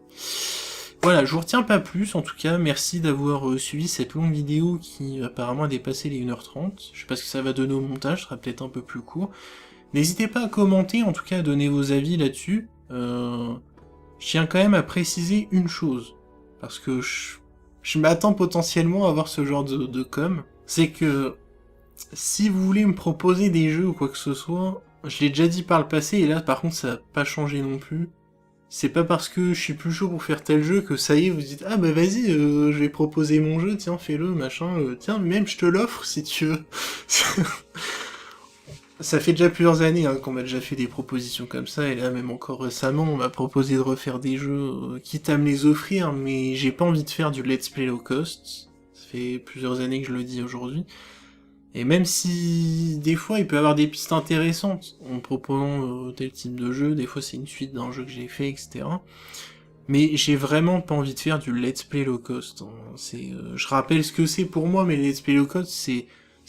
Voilà, je vous retiens pas plus, en tout cas, merci d'avoir suivi cette longue vidéo qui apparemment a dépassé les 1h30. Je sais pas ce que ça va donner au montage, ce sera peut-être un peu plus court. N'hésitez pas à commenter, en tout cas à donner vos avis là-dessus. Je tiens quand même à préciser une chose, parce que je m'attends potentiellement à avoir ce genre de com', c'est que si vous voulez me proposer des jeux ou quoi que ce soit, je l'ai déjà dit par le passé, et là par contre ça n'a pas changé non plus. C'est pas parce que je suis plus chaud pour faire tel jeu que ça y est, vous dites « Ah bah vas-y, je vais proposer mon jeu, tiens, fais-le, machin, tiens, même je te l'offre si tu veux. » Ça fait déjà plusieurs années hein, qu'on m'a déjà fait des propositions comme ça, et là même encore récemment, on m'a proposé de refaire des jeux, quitte à me les offrir, mais j'ai pas envie de faire du let's play low cost. Ça fait plusieurs années que je le dis aujourd'hui. Et même si des fois il peut y avoir des pistes intéressantes en me proposant tel type de jeu, des fois c'est une suite d'un jeu que j'ai fait, etc. Mais j'ai vraiment pas envie de faire du let's play low cost. Hein. Je rappelle ce que c'est pour moi, mais le let's play low cost,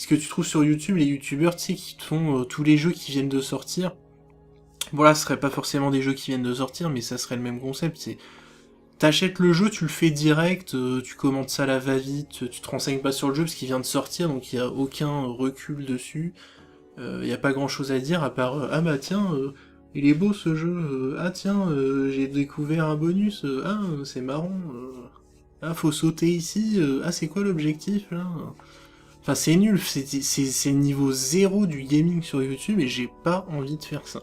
ce que tu trouves sur YouTube, les youtubeurs, tu sais, qui te font tous les jeux qui viennent de sortir. Bon là, ce serait pas forcément des jeux qui viennent de sortir, mais ça serait le même concept, c'est... T'achètes le jeu, tu le fais direct, tu commandes ça à la va-vite, tu te renseignes pas sur le jeu parce qu'il vient de sortir, donc il y a aucun recul dessus. Y a pas grand chose à dire à part ah bah tiens, il est beau ce jeu, ah tiens, j'ai découvert un bonus, ah c'est marrant, ah faut sauter ici, ah c'est quoi l'objectif là? Enfin c'est nul, c'est niveau zéro du gaming sur YouTube et j'ai pas envie de faire ça.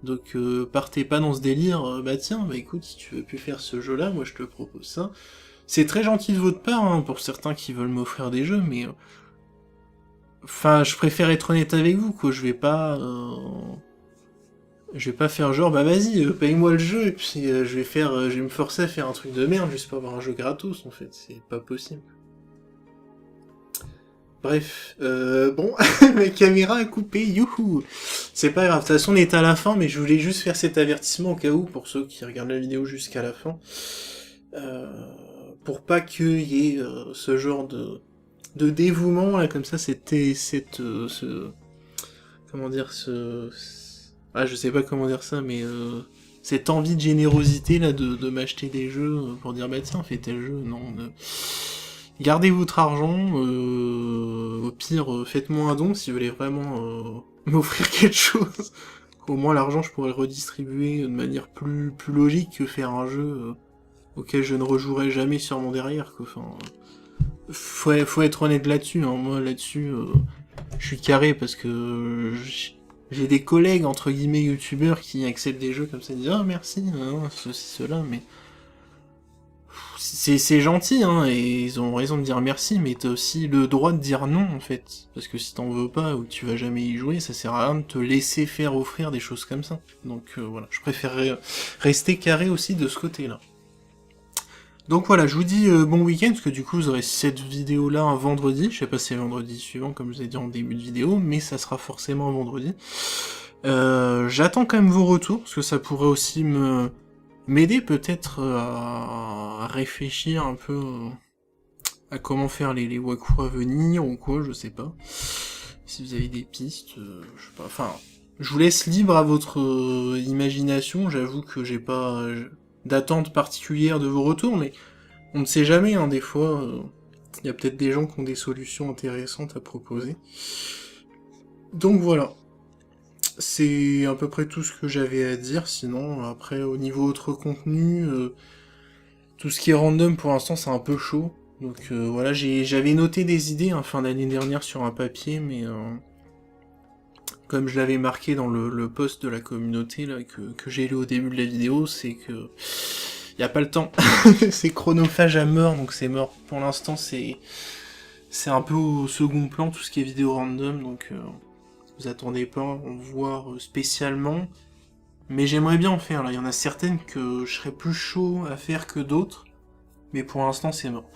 Donc partez pas dans ce délire, bah tiens, bah écoute, si tu veux plus faire ce jeu-là, moi je te propose ça. C'est très gentil de votre part, hein, pour certains qui veulent m'offrir des jeux, mais... Enfin, je préfère être honnête avec vous, quoi, je vais pas faire genre, bah vas-y, paye-moi le jeu, et puis je vais me forcer à faire un truc de merde juste pour avoir un jeu gratos, en fait, c'est pas possible. Bref, bon, ma caméra a coupé, youhou. C'est pas grave, de toute façon on est à la fin, mais je voulais juste faire cet avertissement au cas où, pour ceux qui regardent la vidéo jusqu'à la fin, pour pas qu'il y ait ce genre de dévouement, là, comme ça, ah, je sais pas comment dire ça, mais cette envie de générosité, là, de m'acheter des jeux pour dire, bah tiens, fais tel jeu, non, gardez votre argent, au pire, faites-moi un don si vous voulez vraiment m'offrir quelque chose. Au moins l'argent, je pourrais le redistribuer de manière plus logique que faire un jeu auquel je ne rejouerai jamais sur mon derrière, quoi. Enfin, faut être honnête là-dessus, hein. Moi, là-dessus, je suis carré parce que j'ai des collègues, entre guillemets, youtubeurs qui acceptent des jeux comme ça, et disent « Ah, merci, ceci, cela », mais... C'est gentil, hein, et ils ont raison de dire merci, mais t'as aussi le droit de dire non, en fait. Parce que si t'en veux pas, ou que tu vas jamais y jouer, ça sert à rien de te laisser faire offrir des choses comme ça. Donc voilà, je préférerais rester carré aussi de ce côté-là. Donc voilà, je vous dis bon week-end, parce que du coup vous aurez cette vidéo-là un vendredi, je sais pas si c'est vendredi suivant, comme je vous ai dit en début de vidéo, mais ça sera forcément un vendredi. J'attends quand même vos retours, parce que ça pourrait aussi m'aider peut-être à réfléchir un peu à comment faire les waku à venir ou quoi, je sais pas. Si vous avez des pistes, je sais pas, enfin, je vous laisse libre à votre imagination, j'avoue que j'ai pas d'attente particulière de vos retours, mais on ne sait jamais, hein, des fois, y a peut-être des gens qui ont des solutions intéressantes à proposer. Donc voilà. C'est à peu près tout ce que j'avais à dire, sinon, après, au niveau autre contenu, tout ce qui est random, pour l'instant, c'est un peu chaud. Donc voilà, j'avais noté des idées, hein, fin d'année dernière, sur un papier, mais comme je l'avais marqué dans le post de la communauté, là, que j'ai lu au début de la vidéo, c'est que... y a pas le temps. C'est chronophage à mort, donc c'est mort. Pour l'instant, c'est un peu au second plan, tout ce qui est vidéo random, donc... vous attendez pas en voir spécialement, mais j'aimerais bien en faire, là, il y en a certaines que je serais plus chaud à faire que d'autres, mais pour l'instant c'est mort.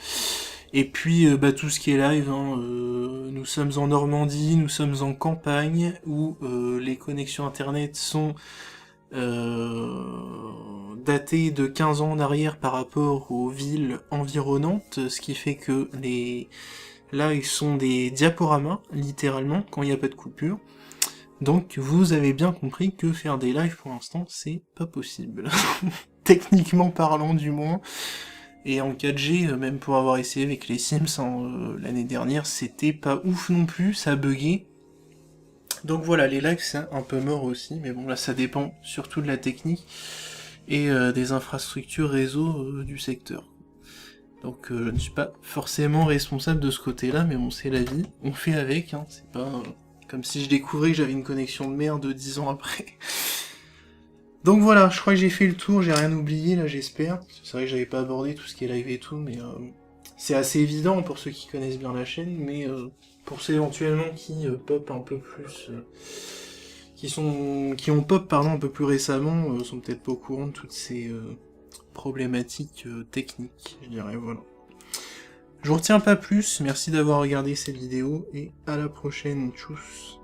Et puis bah, tout ce qui est live, hein, nous sommes en Normandie, nous sommes en campagne, où les connexions internet sont datées de 15 ans en arrière par rapport aux villes environnantes, ce qui fait que les lives sont des diaporamas, littéralement, quand il n'y a pas de coupure. Donc vous avez bien compris que faire des lives pour l'instant c'est pas possible. Techniquement parlant du moins. Et en 4G, même pour avoir essayé avec les Sims l'année dernière, c'était pas ouf non plus, ça buguait. Donc voilà, les lives c'est un peu mort aussi, mais bon là ça dépend surtout de la technique et des infrastructures réseau du secteur. Donc je ne suis pas forcément responsable de ce côté-là, mais bon c'est la vie, on fait avec, hein, c'est pas... comme si je découvrais que j'avais une connexion de merde 10 ans après. Donc voilà, je crois que j'ai fait le tour, j'ai rien oublié là, j'espère. C'est vrai que j'avais pas abordé tout ce qui est live et tout, mais c'est assez évident pour ceux qui connaissent bien la chaîne, mais pour ceux éventuellement qui pop un peu plus... qui ont pop pardon un peu plus récemment, sont peut-être pas au courant de toutes ces problématiques techniques, je dirais, voilà. Je vous retiens pas plus, merci d'avoir regardé cette vidéo, et à la prochaine, tchuss.